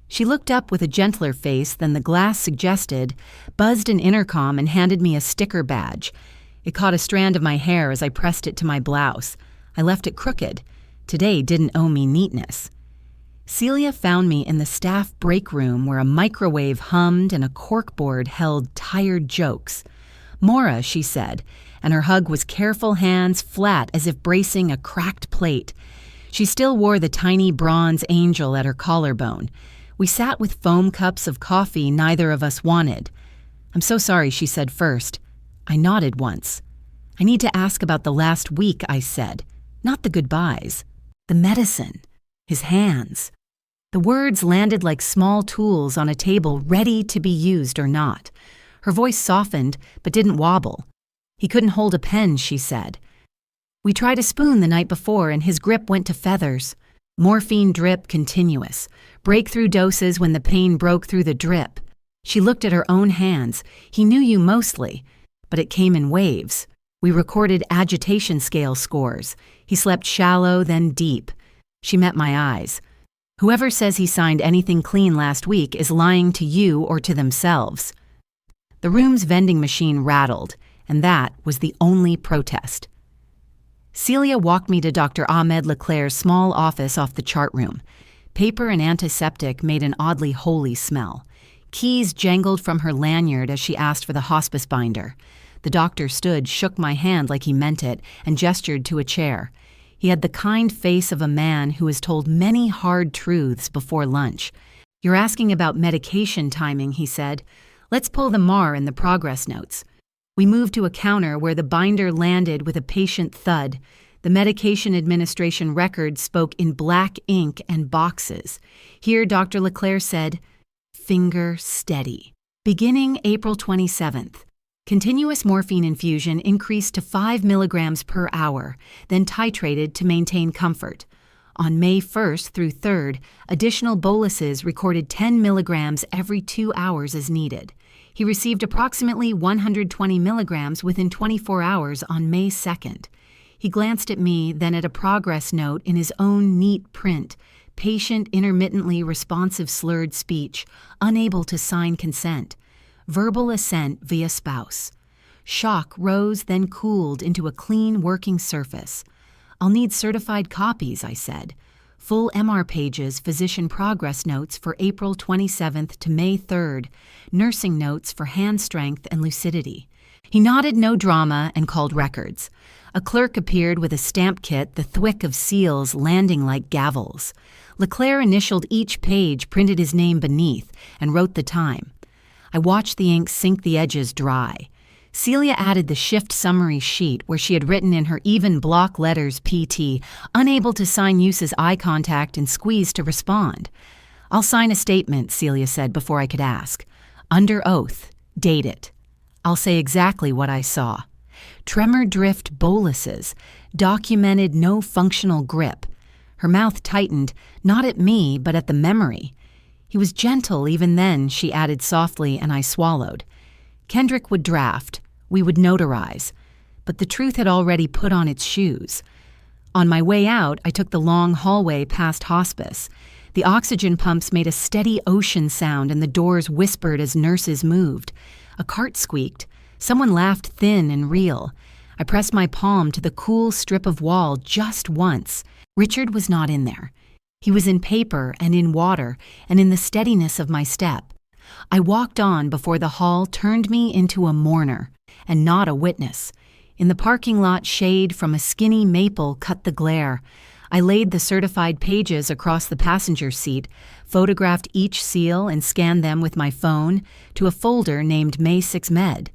She looked up with a gentler face than the glass suggested, buzzed an intercom, and handed me a sticker badge. It caught a strand of my hair as I pressed it to my blouse. I left it crooked. Today didn't owe me neatness. Celia found me in the staff break room where a microwave hummed and a corkboard held tired jokes. Mora, she said, and her hug was careful hands flat as if bracing a cracked plate. She still wore the tiny bronze angel at her collarbone. We sat with foam cups of coffee neither of us wanted. I'm so sorry, she said first. I nodded once. I need to ask about the last week, I said. Not the goodbyes. The medicine. His hands. The words landed like small tools on a table ready to be used or not. Her voice softened, but didn't wobble. He couldn't hold a pen, she said. We tried a spoon the night before and his grip went to feathers. Morphine drip continuous. Breakthrough doses when the pain broke through the drip. She looked at her own hands. He knew you mostly, but it came in waves. We recorded agitation scale scores. He slept shallow, then deep. She met my eyes. Whoever says he signed anything clean last week is lying to you or to themselves. The room's vending machine rattled, and that was the only protest. Celia walked me to Dr. Ahmed Leclerc's small office off the chart room. Paper and antiseptic made an oddly holy smell. Keys jangled from her lanyard as she asked for the hospice binder. The doctor stood, shook my hand like he meant it, and gestured to a chair. He had the kind face of a man who has told many hard truths before lunch. You're asking about medication timing, he said. Let's pull the MAR and the progress notes. We moved to a counter where the binder landed with a patient thud. The medication administration record spoke in black ink and boxes. Here, Dr. Leclerc said, finger steady. Beginning April 27th. Continuous morphine infusion increased to 5 milligrams per hour, then titrated to maintain comfort. On May 1st through 3rd, additional boluses recorded 10 milligrams every 2 hours as needed. He received approximately 120 milligrams within 24 hours on May 2nd. He glanced at me, then at a progress note in his own neat print, patient intermittently responsive slurred speech, unable to sign consent. Verbal assent via spouse. Shock rose, then cooled into a clean working surface. I'll need certified copies, I said. Full MR pages, physician progress notes for April 27th to May 3rd, nursing notes for hand strength and lucidity. He nodded no drama and called records. A clerk appeared with a stamp kit, the thwick of seals landing like gavels. Leclerc initialed each page, printed his name beneath, and wrote the time. I watched the ink sink the edges dry. Celia added the shift summary sheet where she had written in her even block letters PT, unable to sign Use's eye contact and squeeze to respond. I'll sign a statement, Celia said before I could ask. Under oath, date it. I'll say exactly what I saw. Tremor drift boluses, documented no functional grip. Her mouth tightened, not at me, but at the memory. He was gentle even then, she added softly, and I swallowed. Kendrick would draft. We would notarize. But the truth had already put on its shoes. On my way out, I took the long hallway past hospice. The oxygen pumps made a steady ocean sound and the doors whispered as nurses moved. A cart squeaked. Someone laughed thin and real. I pressed my palm to the cool strip of wall just once. Richard was not in there. He was in paper and in water and in the steadiness of my step. I walked on before the hall turned me into a mourner and not a witness. In the parking lot, shade from a skinny maple cut the glare. I laid the certified pages across the passenger seat, photographed each seal and scanned them with my phone to a folder named May 6 Med.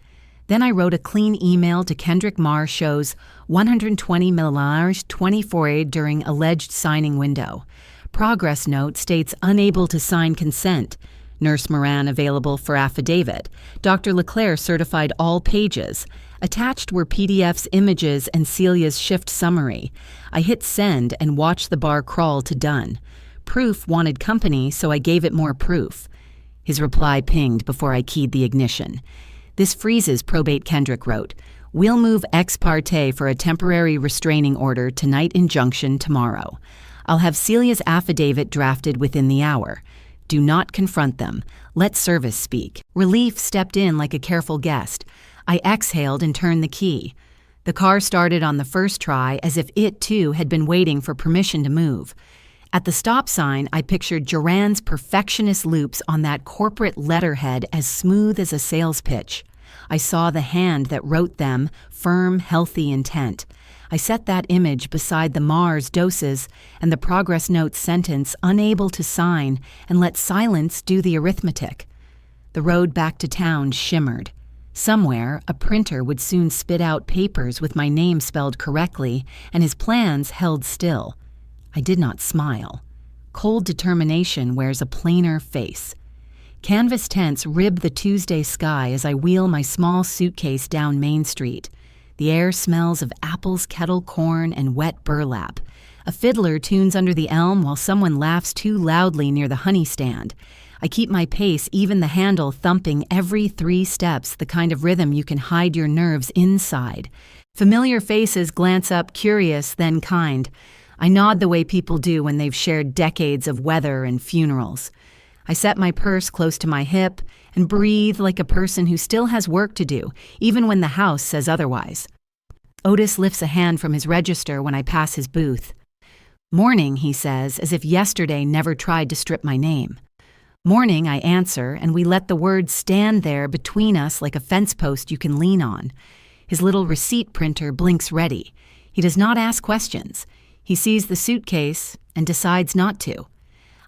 Then I wrote a clean email to Kendrick Marr shows 120 milliliters 24 during alleged signing window. Progress note states unable to sign consent. Nurse Moran available for affidavit. Dr. Leclerc certified all pages. Attached were PDFs, images, and Celia's shift summary. I hit send and watched the bar crawl to done. Proof wanted company, so I gave it more proof. His reply pinged before I keyed the ignition. This freezes, Probate Kendrick wrote. We'll move ex parte for a temporary restraining order to night injunction tomorrow. I'll have Celia's affidavit drafted within the hour. Do not confront them. Let service speak. Relief stepped in like a careful guest. I exhaled and turned the key. The car started on the first try as if it, too, had been waiting for permission to move. At the stop sign, I pictured Duran's perfectionist loops on that corporate letterhead as smooth as a sales pitch. I saw the hand that wrote them, firm, healthy intent. I set that image beside the Mars doses and the progress note sentence unable to sign and let silence do the arithmetic. The road back to town shimmered. Somewhere, a printer would soon spit out papers with my name spelled correctly and his plans held still. I did not smile. Cold determination wears a plainer face. Canvas tents rib the Tuesday sky as I wheel my small suitcase down Main Street. The air smells of apples, kettle corn, and wet burlap. A fiddler tunes under the elm while someone laughs too loudly near the honey stand. I keep my pace, even the handle thumping every 3 steps, the kind of rhythm you can hide your nerves inside. Familiar faces glance up, curious, then kind. I nod the way people do when they've shared decades of weather and funerals. I set my purse close to my hip and breathe like a person who still has work to do, even when the house says otherwise. Otis lifts a hand from his register when I pass his booth. "Morning," he says, as if yesterday never tried to strip my name. "Morning," I answer, and we let the words stand there between us like a fence post you can lean on. His little receipt printer blinks ready. He does not ask questions. He sees the suitcase and decides not to.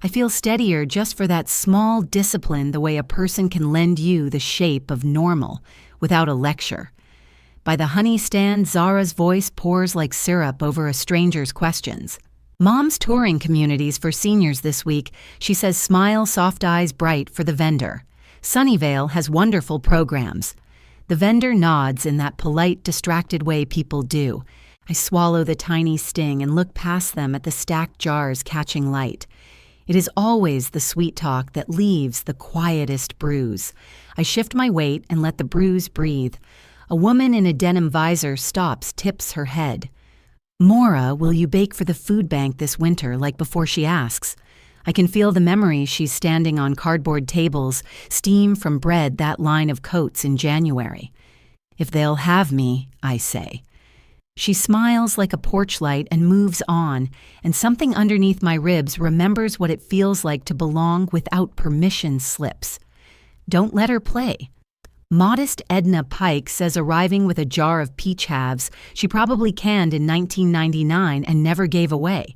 I feel steadier just for that small discipline, the way a person can lend you the shape of normal without a lecture. By the honey stand, Zara's voice pours like syrup over a stranger's questions. "Mom's touring communities for seniors this week," she says, smile, soft eyes bright for the vendor. "Sunnyvale has wonderful programs." The vendor nods in that polite, distracted way people do. I swallow the tiny sting and look past them at the stacked jars catching light. It is always the sweet talk that leaves the quietest bruise. I shift my weight and let the bruise breathe. A woman in a denim visor stops, tips her head. "Maura, will you bake for the food bank this winter, like before she asks?" I can feel the memories she's standing on cardboard tables, steam from bread that line of coats in January. "If they'll have me," I say. She smiles like a porch light and moves on, and something underneath my ribs remembers what it feels like to belong without permission slips. Don't let her play. Modest Edna Pike says arriving with a jar of peach halves she probably canned in 1999 and never gave away.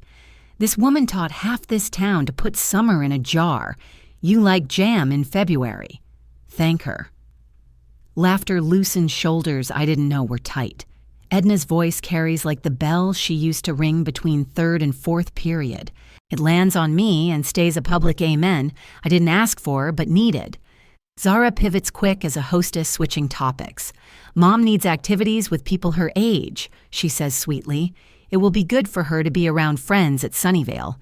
This woman taught half this town to put summer in a jar. You like jam in February. Thank her. Laughter loosens shoulders I didn't know were tight. Edna's voice carries like the bell she used to ring between third and fourth period. It lands on me and stays a public amen I didn't ask for but needed. Zara pivots quick as a hostess switching topics. "Mom needs activities with people her age," she says sweetly. "It will be good for her to be around friends at Sunnyvale."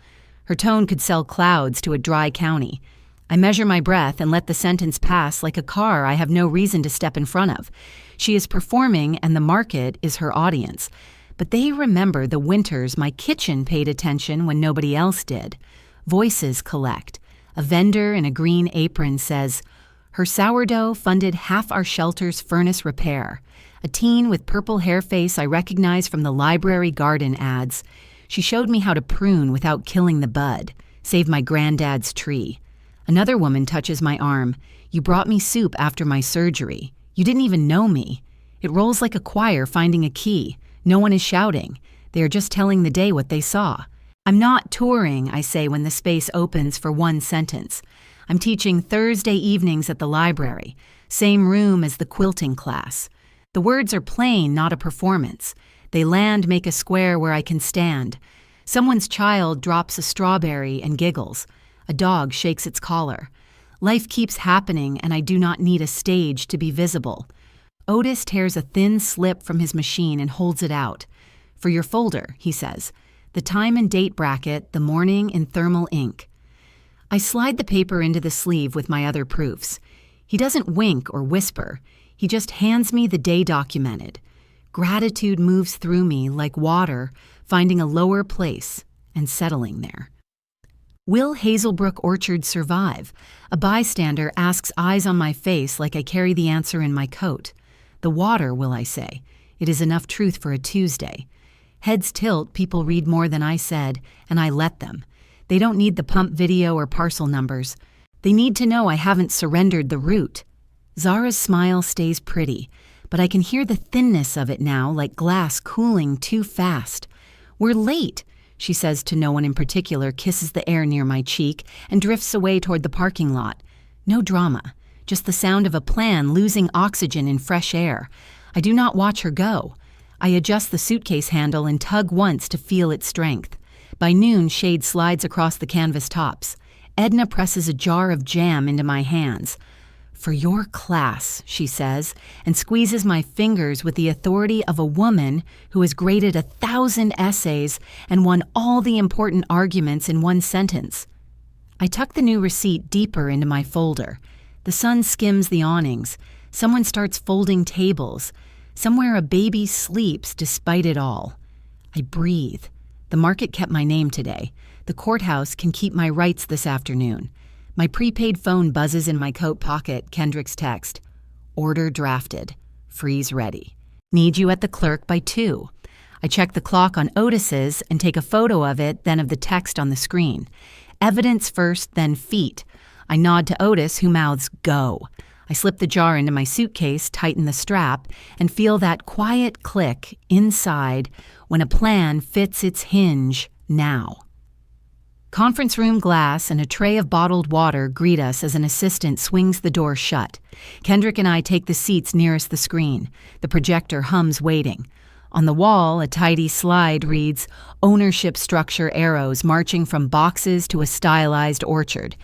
Her tone could sell clouds to a dry county. I measure my breath and let the sentence pass like a car I have no reason to step in front of. She is performing and the market is her audience. But they remember the winters my kitchen paid attention when nobody else did. Voices collect. A vendor in a green apron says, "Her sourdough funded half our shelter's furnace repair." A teen with purple hair face I recognize from the library garden ads. She showed me how to prune without killing the bud, save my granddad's tree. Another woman touches my arm. "You brought me soup after my surgery. You didn't even know me." It rolls like a choir finding a key. No one is shouting. They are just telling the day what they saw. "I'm not touring," I say when the space opens for one sentence. "I'm teaching Thursday evenings at the library, same room as the quilting class." The words are plain, not a performance. They land, make a square where I can stand. Someone's child drops a strawberry and giggles. A dog shakes its collar. Life keeps happening, and I do not need a stage to be visible. Otis tears a thin slip from his machine and holds it out. "For your folder," he says. The time and date bracket, the morning in thermal ink. I slide the paper into the sleeve with my other proofs. He doesn't wink or whisper. He just hands me the day documented. Gratitude moves through me like water, finding a lower place and settling there. Will Hazelbrook Orchard survive? A bystander asks, eyes on my face like I carry the answer in my coat. The water, will I say. It is enough truth for a Tuesday. Heads tilt, people read more than I said, and I let them. They don't need the pump video or parcel numbers. They need to know I haven't surrendered the route. Zara's smile stays pretty, but I can hear the thinness of it now, like glass cooling too fast. "We're late," she says to no one in particular, kisses the air near my cheek, and drifts away toward the parking lot. No drama, just the sound of a plan losing oxygen in fresh air. I do not watch her go. I adjust the suitcase handle and tug once to feel its strength. By noon, shade slides across the canvas tops. Edna presses a jar of jam into my hands. "For your class," she says, and squeezes my fingers with the authority of a woman who has graded 1,000 essays and won all the important arguments in one sentence. I tuck the new receipt deeper into my folder. The sun skims the awnings. Someone starts folding tables. Somewhere a baby sleeps despite it all. I breathe. The market kept my name today. The courthouse can keep my rights this afternoon. My prepaid phone buzzes in my coat pocket. Kendrick's text. "Order drafted. Freeze ready. Need you at the clerk by 2. I check the clock on Otis's and take a photo of it, then of the text on the screen. Evidence first, then feet. I nod to Otis, who mouths, "Go." I slip the jar into my suitcase, tighten the strap, and feel that quiet click inside when a plan fits its hinge now. Conference room glass and a tray of bottled water greet us as an assistant swings the door shut. Kendrick and I take the seats nearest the screen. The projector hums waiting. On the wall, a tidy slide reads, "Ownership structure arrows marching from boxes to a stylized orchard."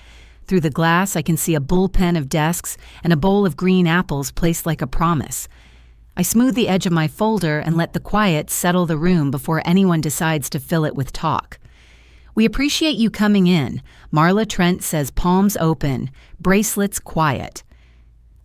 Through the glass, I can see a bullpen of desks and a bowl of green apples placed like a promise. I smooth the edge of my folder and let the quiet settle the room before anyone decides to fill it with talk. "We appreciate you coming in." Marla Trent says, palms open, bracelets quiet.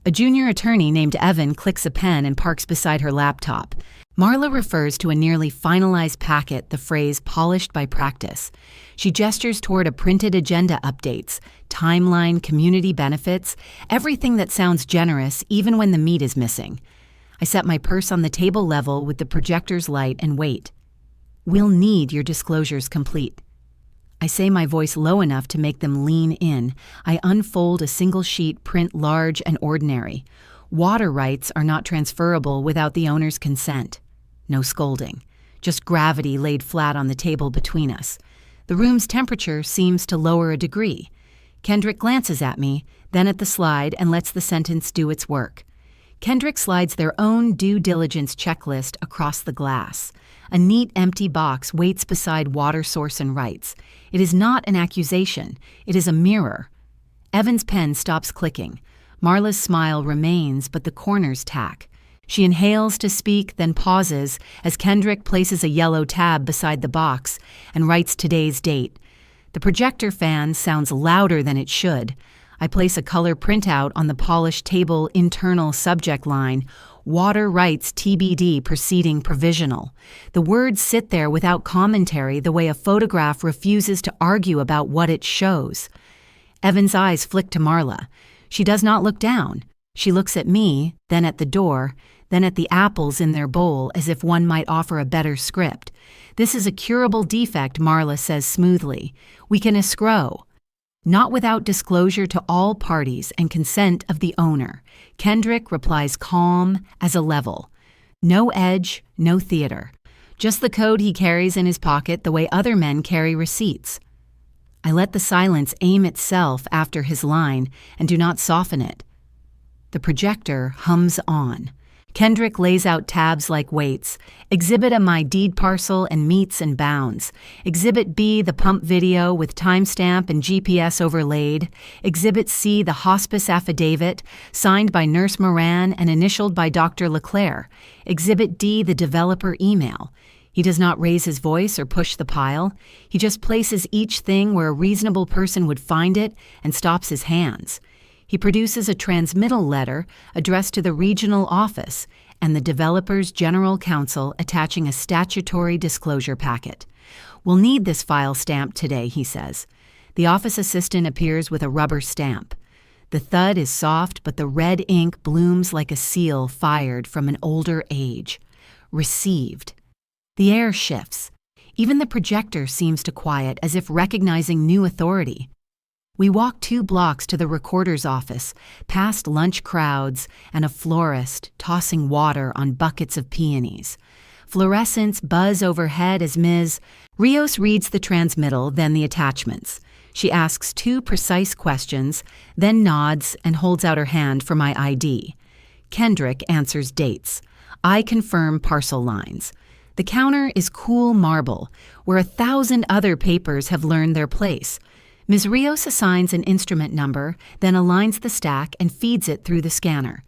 A junior attorney named Evan clicks a pen and parks beside her laptop. Marla refers to a nearly finalized packet, the phrase "polished by practice." She gestures toward a printed agenda updates, timeline, community benefits, everything that sounds generous even when the meat is missing. I set my purse on the table level with the projector's light and wait. "We'll need your disclosures complete." I say my voice low enough to make them lean in. I unfold a single sheet, print large and ordinary. Water rights are not transferable without the owner's consent. No scolding. Just gravity laid flat on the table between us. The room's temperature seems to lower a degree. Kendrick glances at me, then at the slide, and lets the sentence do its work. Kendrick slides their own due diligence checklist across the glass. A neat, empty box waits beside water source and rights. It is not an accusation. It is a mirror. Evan's pen stops clicking. Marla's smile remains, but the corners tack. She inhales to speak, then pauses as Kendrick places a yellow tab beside the box and writes today's date. The projector fan sounds louder than it should. I place a color printout on the polished table internal subject line, "Water rights TBD proceeding provisional." The words sit there without commentary, the way a photograph refuses to argue about what it shows. Evan's eyes flick to Marla. She does not look down. She looks at me, then at the door, then at the apples in their bowl as if one might offer a better script. "This is a curable defect," Marla says smoothly. "We can escrow." "Not without disclosure to all parties and consent of the owner." Kendrick replies calm as a level. No edge, no theater. Just the code he carries in his pocket the way other men carry receipts. I let the silence aim itself after his line and do not soften it. The projector hums on. Kendrick lays out tabs like weights. Exhibit A, my deed parcel and meets and bounds. Exhibit B, the pump video with timestamp and GPS overlaid. Exhibit C, the hospice affidavit, signed by Nurse Moran and initialed by Dr. Leclerc. Exhibit D, the developer email. He does not raise his voice or push the pile. He just places each thing where a reasonable person would find it and stops his hands. He produces a transmittal letter addressed to the regional office and the developer's general counsel attaching a statutory disclosure packet. "We'll need this file stamped today," he says. The office assistant appears with a rubber stamp. The thud is soft, but the red ink blooms like a seal fired from an older age. Received. The air shifts. Even the projector seems to quiet as if recognizing new authority. We walk 2 blocks to the recorder's office, past lunch crowds and a florist tossing water on buckets of peonies. Fluorescents buzz overhead as Ms. Rios reads the transmittal, then the attachments. She asks 2 precise questions, then nods and holds out her hand for my ID. Kendrick answers dates. I confirm parcel lines. The counter is cool marble, where 1,000 other papers have learned their place. Ms. Rios assigns an instrument number, then aligns the stack and feeds it through the scanner.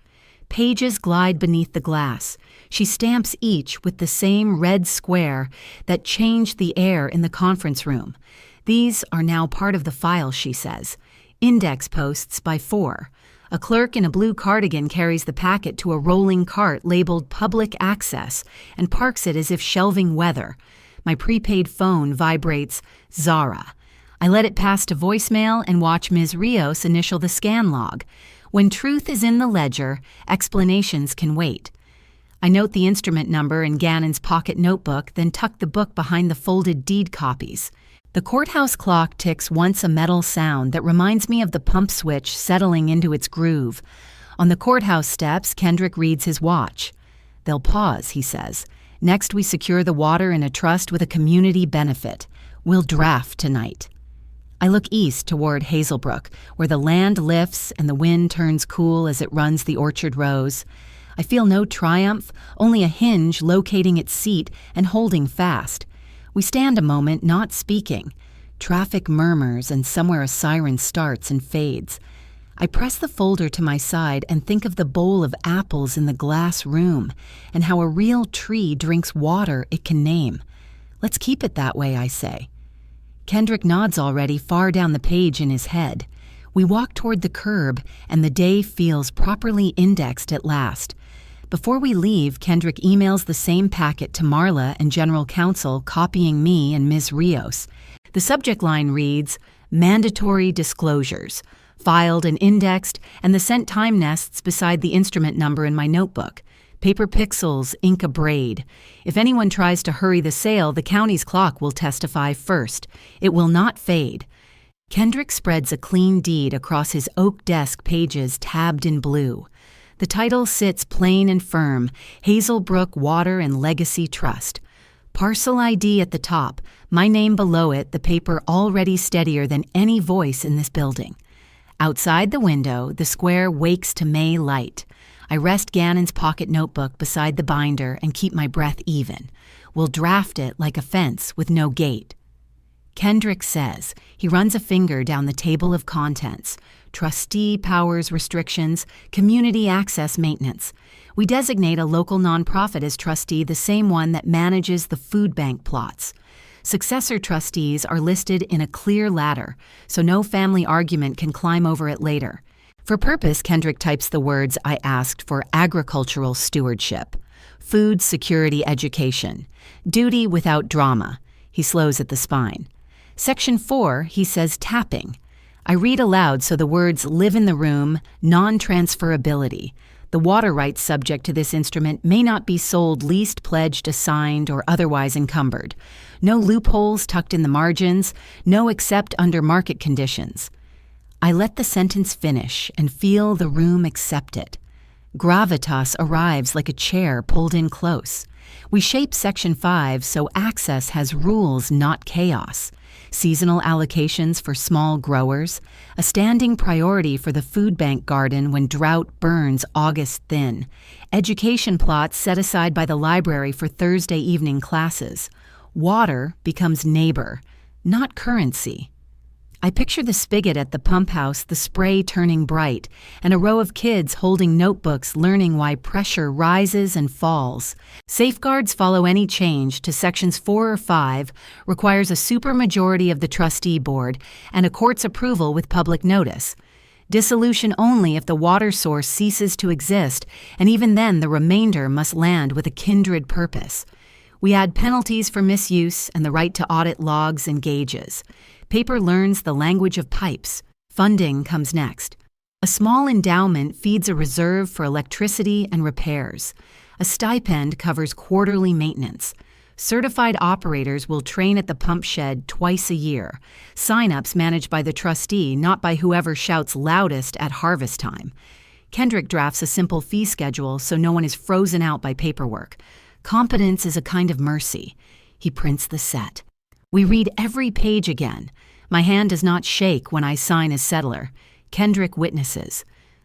Pages glide beneath the glass. She stamps each with the same red square that changed the air in the conference room. These are now part of the file, she says. Index posts by 4. A clerk in a blue cardigan carries the packet to a rolling cart labeled Public Access and parks it as if shelving weather. My prepaid phone vibrates Zara. I let it pass to voicemail and watch Ms. Rios initial the scan log. When truth is in the ledger, explanations can wait. I note the instrument number in Gannon's pocket notebook, then tuck the book behind the folded deed copies. The courthouse clock ticks once a metal sound that reminds me of the pump switch settling into its groove. On the courthouse steps, Kendrick reads his watch. They'll pause, he says. Next, we secure the water in a trust with a community benefit. We'll draft tonight. I look east toward Hazelbrook, where the land lifts and the wind turns cool as it runs the orchard rows. I feel no triumph, only a hinge locating its seat and holding fast. We stand a moment, not speaking. Traffic murmurs, and somewhere a siren starts and fades. I press the folder to my side and think of the bowl of apples in the glass room, and how a real tree drinks water it can name. Let's keep it that way, I say. Kendrick nods already far down the page in his head. We walk toward the curb, and the day feels properly indexed at last. Before we leave, Kendrick emails the same packet to Marla and General Counsel, copying me and Ms. Rios. The subject line reads, Mandatory Disclosures, filed and indexed, and the sent time nests beside the instrument number in my notebook. Paper pixels, ink a braid. If anyone tries to hurry the sale, the county's clock will testify first. It will not fade. Kendrick spreads a clean deed across his oak desk pages tabbed in blue. The title sits plain and firm, Hazelbrook Water and Legacy Trust. Parcel ID at the top, my name below it, the paper already steadier than any voice in this building. Outside the window, the square wakes to May light. I rest Gannon's pocket notebook beside the binder and keep my breath even. We'll draft it like a fence with no gate. Kendrick says. He runs a finger down the table of contents. Trustee powers restrictions, community access maintenance. We designate a local nonprofit as trustee, the same one that manages the food bank plots. Successor trustees are listed in a clear ladder, so no family argument can climb over it later. For purpose, Kendrick types the words I asked for: agricultural stewardship, food security education, duty without drama. He slows at the spine. Section 4, he says tapping. I read aloud so the words live in the room, non-transferability. The water rights subject to this instrument may not be sold, leased, pledged, assigned, or otherwise encumbered. No loopholes tucked in the margins, no except under market conditions. I let the sentence finish and feel the room accept it. Gravitas arrives like a chair pulled in close. We shape Section 5 so access has rules, not chaos. Seasonal allocations for small growers, a standing priority for the food bank garden when drought burns August thin, education plots set aside by the library for Thursday evening classes. Water becomes neighbor, not currency. I picture the spigot at the pump house, the spray turning bright, and a row of kids holding notebooks learning why pressure rises and falls. Safeguards follow any change to Sections 4 or 5, requires a supermajority of the trustee board, and a court's approval with public notice. Dissolution only if the water source ceases to exist, and even then the remainder must land with a kindred purpose. We add penalties for misuse and the right to audit logs and gauges. Paper learns the language of pipes. Funding comes next. A small endowment feeds a reserve for electricity and repairs. A stipend covers quarterly maintenance. Certified operators will train at the pump shed twice a year. Sign-ups managed by the trustee, not by whoever shouts loudest at harvest time. Kendrick drafts a simple fee schedule so no one is frozen out by paperwork. Competence is a kind of mercy. He prints the set. We read every page again. My hand does not shake when I sign as settler. Kendrick witnesses.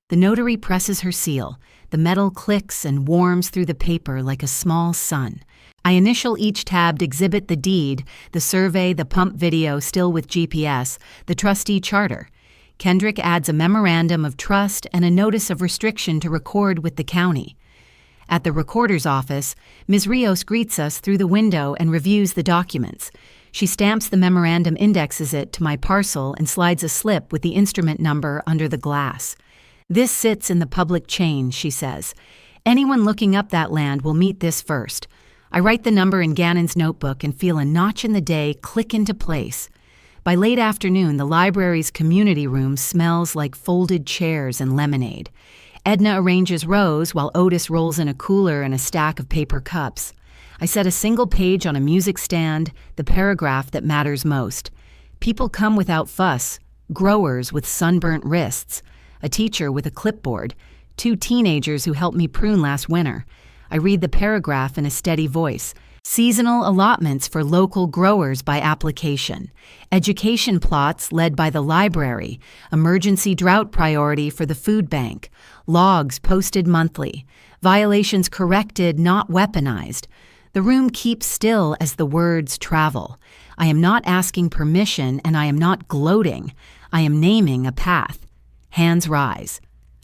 The notary presses her seal. The metal clicks and warms through the paper like a small sun. I initial each tabbed exhibit: the deed, the survey, the pump video still with GPS, the trustee charter. Kendrick adds a memorandum of trust and a notice of restriction to record with the county. At the recorder's office, Ms. Rios greets us through the window and reviews the documents. She stamps the memorandum, indexes it to my parcel, and slides a slip with the instrument number under the glass. "This sits in the public chain," she says. "Anyone looking up that land will meet this first." I write the number in Gannon's notebook and feel a notch in the day click into place. By late afternoon, the library's community room smells like folded chairs and lemonade. Edna arranges rows while Otis rolls in a cooler and a stack of paper cups. I set a single page on a music stand, the paragraph that matters most. People come without fuss, growers with sunburnt wrists, a teacher with a clipboard, 2 teenagers who helped me prune last winter. I read the paragraph in a steady voice. Seasonal allotments for local growers by application. Education plots led by the library. Emergency drought priority for the food bank. Logs posted monthly. Violations corrected, not weaponized. The room keeps still as the words travel. I am not asking permission, and I am not gloating. I am naming a path. Hands rise.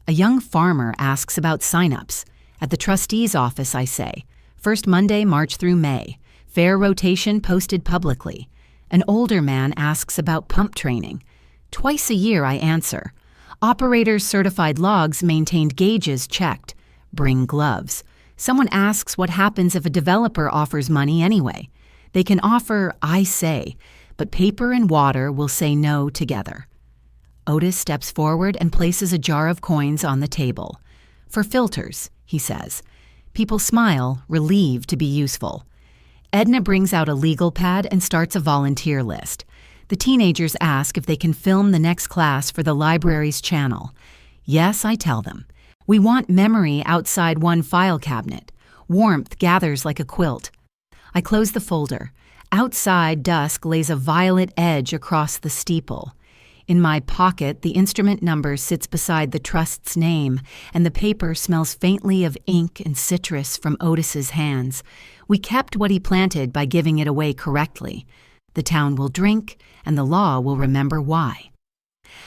A young farmer asks about sign-ups. At the trustee's office, I say, first Monday, March through May. Fair rotation posted publicly. An older man asks about pump training. Twice a year, I answer. Operators certified logs maintained, gauges checked. Bring gloves. Someone asks what happens if a developer offers money anyway. They can offer, I say, but paper and water will say no together. Otis steps forward and places a jar of coins on the table. For filters, he says. People smile, relieved to be useful. Edna brings out a legal pad and starts a volunteer list. The teenagers ask if they can film the next class for the library's channel. Yes, I tell them. We want memory outside one file cabinet. Warmth gathers like a quilt. I close the folder. Outside, dusk lays a violet edge across the steeple. In my pocket, the instrument number sits beside the trust's name, and the paper smells faintly of ink and citrus from Otis's hands. We kept what he planted by giving it away correctly. The town will drink, and the law will remember why.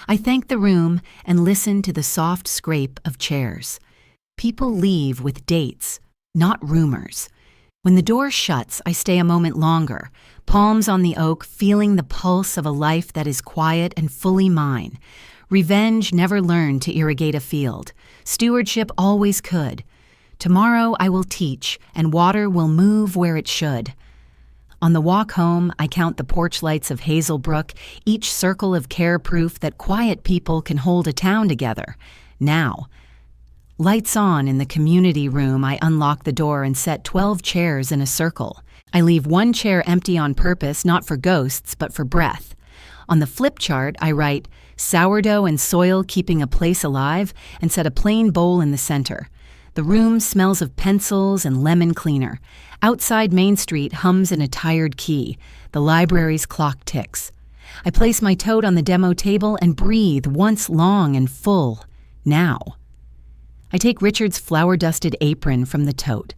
I thank the room and listen to the soft scrape of chairs. People leave with dates, not rumors. When the door shuts, I stay a moment longer, palms on the oak, feeling the pulse of a life that is quiet and fully mine. Revenge never learned to irrigate a field. Stewardship always could. Tomorrow I will teach, and water will move where it should. On the walk home, I count the porch lights of Hazelbrook, each circle of care proof that quiet people can hold a town together. Now. Lights on in the community room, I unlock the door and set 12 chairs in a circle. I leave one chair empty on purpose, not for ghosts, but for breath. On the flip chart, I write, sourdough and soil keeping a place alive, and set a plain bowl in the center. The room smells of pencils and lemon cleaner. Outside Main Street hums in a tired key. The library's clock ticks. I place my tote on the demo table and breathe once long and full. Now. I take Richard's flour-dusted apron from the tote.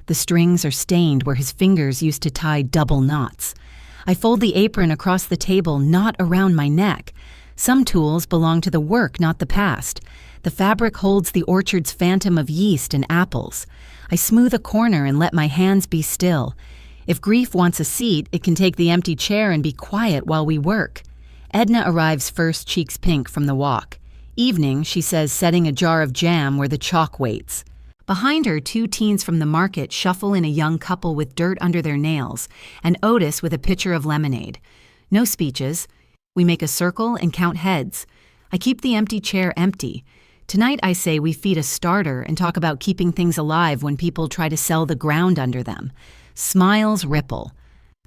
The strings are stained where his fingers used to tie double knots. I fold the apron across the table, not around my neck. Some tools belong to the work, not the past. The fabric holds the orchard's phantom of yeast and apples. I smooth a corner and let my hands be still. If grief wants a seat, it can take the empty chair and be quiet while we work. Edna arrives first, cheeks pink from the walk. Evening, she says, setting a jar of jam where the chalk waits. Behind her, 2 teens from the market shuffle in, a young couple with dirt under their nails, and Otis with a pitcher of lemonade. No speeches. We make a circle and count heads. I keep the empty chair empty. Tonight, I say, we feed a starter and talk about keeping things alive when people try to sell the ground under them. Smiles ripple.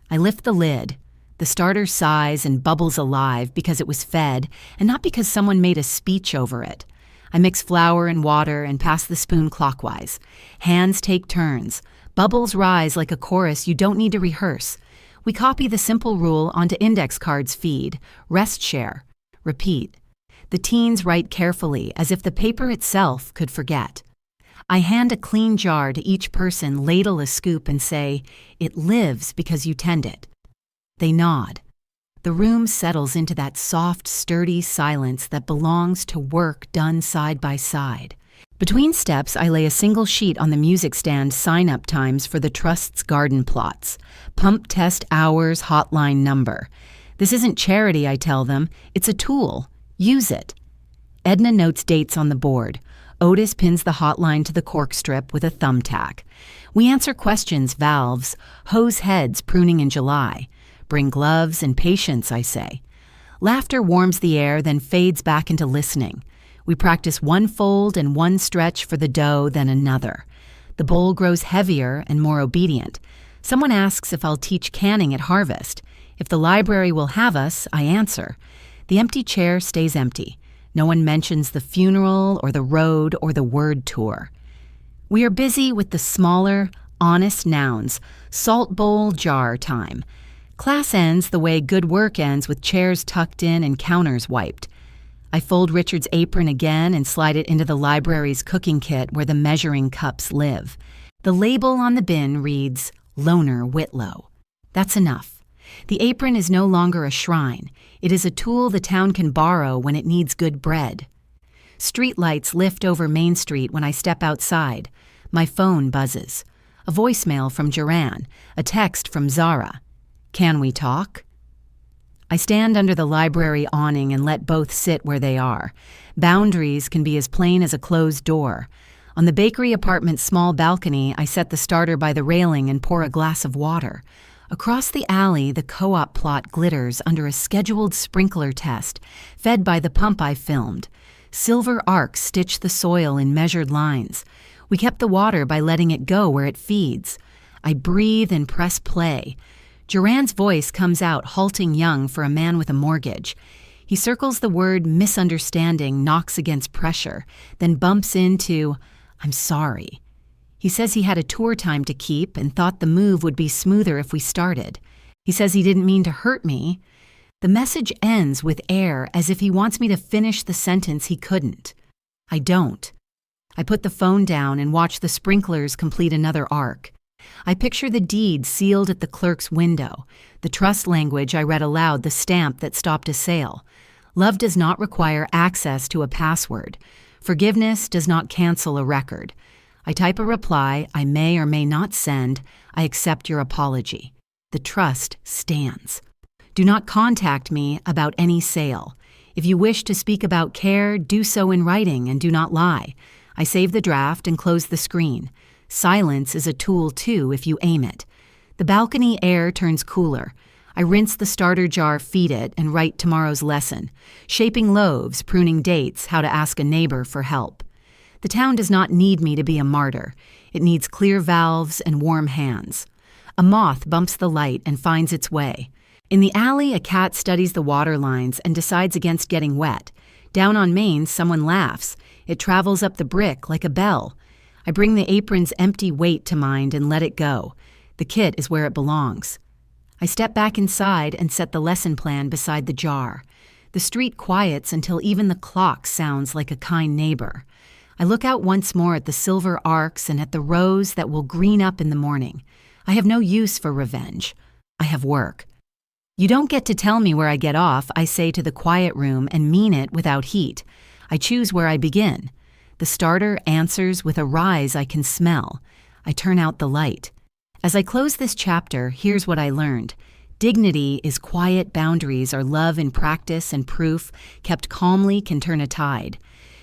I lift the lid. The starter sighs and bubbles alive because it was fed, and not because someone made a speech over it. I mix flour and water and pass the spoon clockwise. Hands take turns. Bubbles rise like a chorus you don't need to rehearse. We copy the simple rule onto index cards: feed, rest share, repeat. The teens write carefully, as if the paper itself could forget. I hand a clean jar to each person, ladle a scoop, and say, "It lives because you tend it." They nod. The room settles into that soft, sturdy silence that belongs to work done side by side. Between steps, I lay a single sheet on the music stand, sign-up times for the Trust's garden plots. Pump test hours, hotline number. This isn't charity, I tell them. It's a tool. Use it. Edna notes dates on the board. Otis pins the hotline to the cork strip with a thumbtack. We answer questions, valves, hose heads pruning in July. Bring gloves and patience, I say. Laughter warms the air, then fades back into listening. We practice one fold and one stretch for the dough, then another. The bowl grows heavier and more obedient. Someone asks if I'll teach canning at Harvest. If the library will have us, I answer. The empty chair stays empty. No one mentions the funeral or the road or the word tour. We are busy with the smaller, honest nouns. Salt bowl, jar time. Class ends the way good work ends, with chairs tucked in and counters wiped. I fold Richard's apron again and slide it into the library's cooking kit where the measuring cups live. The label on the bin reads, Loner Whitlow. That's enough. The apron is no longer a shrine. It is a tool the town can borrow when it needs good bread. Street lights lift over Main Street when I step outside. My phone buzzes. A voicemail from Duran, a text from Zara. Can we talk? I stand under the library awning and let both sit where they are. Boundaries can be as plain as a closed door. On the bakery apartment's small balcony, I set the starter by the railing and pour a glass of water. Across the alley, the co-op plot glitters under a scheduled sprinkler test, fed by the pump I filmed. Silver arcs stitch the soil in measured lines. We kept the water by letting it go where it feeds. I breathe and press play. Duran's voice comes out, halting young for a man with a mortgage. He circles the word misunderstanding, knocks against pressure, then bumps into, I'm sorry. He says he had a tour time to keep and thought the move would be smoother if we started. He says he didn't mean to hurt me. The message ends with air, as if he wants me to finish the sentence he couldn't. I don't. I put the phone down and watch the sprinklers complete another arc. I picture the deed sealed at the clerk's window, the trust language I read aloud, the stamp that stopped a sale. Love does not require access to a password. Forgiveness does not cancel a record. I type a reply I may or may not send. I accept your apology. The trust stands. Do not contact me about any sale. If you wish to speak about care, do so in writing and do not lie. I save the draft and close the screen. Silence is a tool, too, if you aim it. The balcony air turns cooler. I rinse the starter jar, feed it, and write tomorrow's lesson. Shaping loaves, pruning dates, how to ask a neighbor for help. The town does not need me to be a martyr. It needs clear valves and warm hands. A moth bumps the light and finds its way. In the alley, a cat studies the water lines and decides against getting wet. Down on Main, someone laughs. It travels up the brick like a bell. I bring the apron's empty weight to mind and let it go. The kit is where it belongs. I step back inside and set the lesson plan beside the jar. The street quiets until even the clock sounds like a kind neighbor. I look out once more at the silver arcs and at the rose that will green up in the morning. I have no use for revenge. I have work. You don't get to tell me where I get off, I say to the quiet room, and mean it without heat. I choose where I begin. The starter answers with a rise I can smell. I turn out the light. As I close this chapter, here's what I learned. Dignity is quiet boundaries are love in practice, and proof, kept calmly, can turn a tide.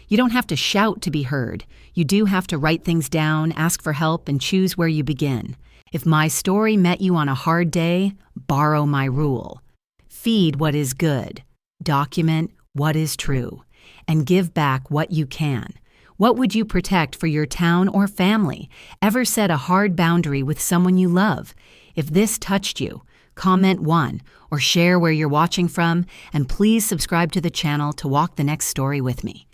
You don't have to shout to be heard. You do have to write things down, ask for help, and choose where you begin. If my story met you on a hard day, borrow my rule. Feed what is good. Document what is true. And give back what you can. What would you protect for your town or family? Ever set a hard boundary with someone you love? If this touched you, comment 1 or share where you're watching from, and please subscribe to the channel to walk the next story with me.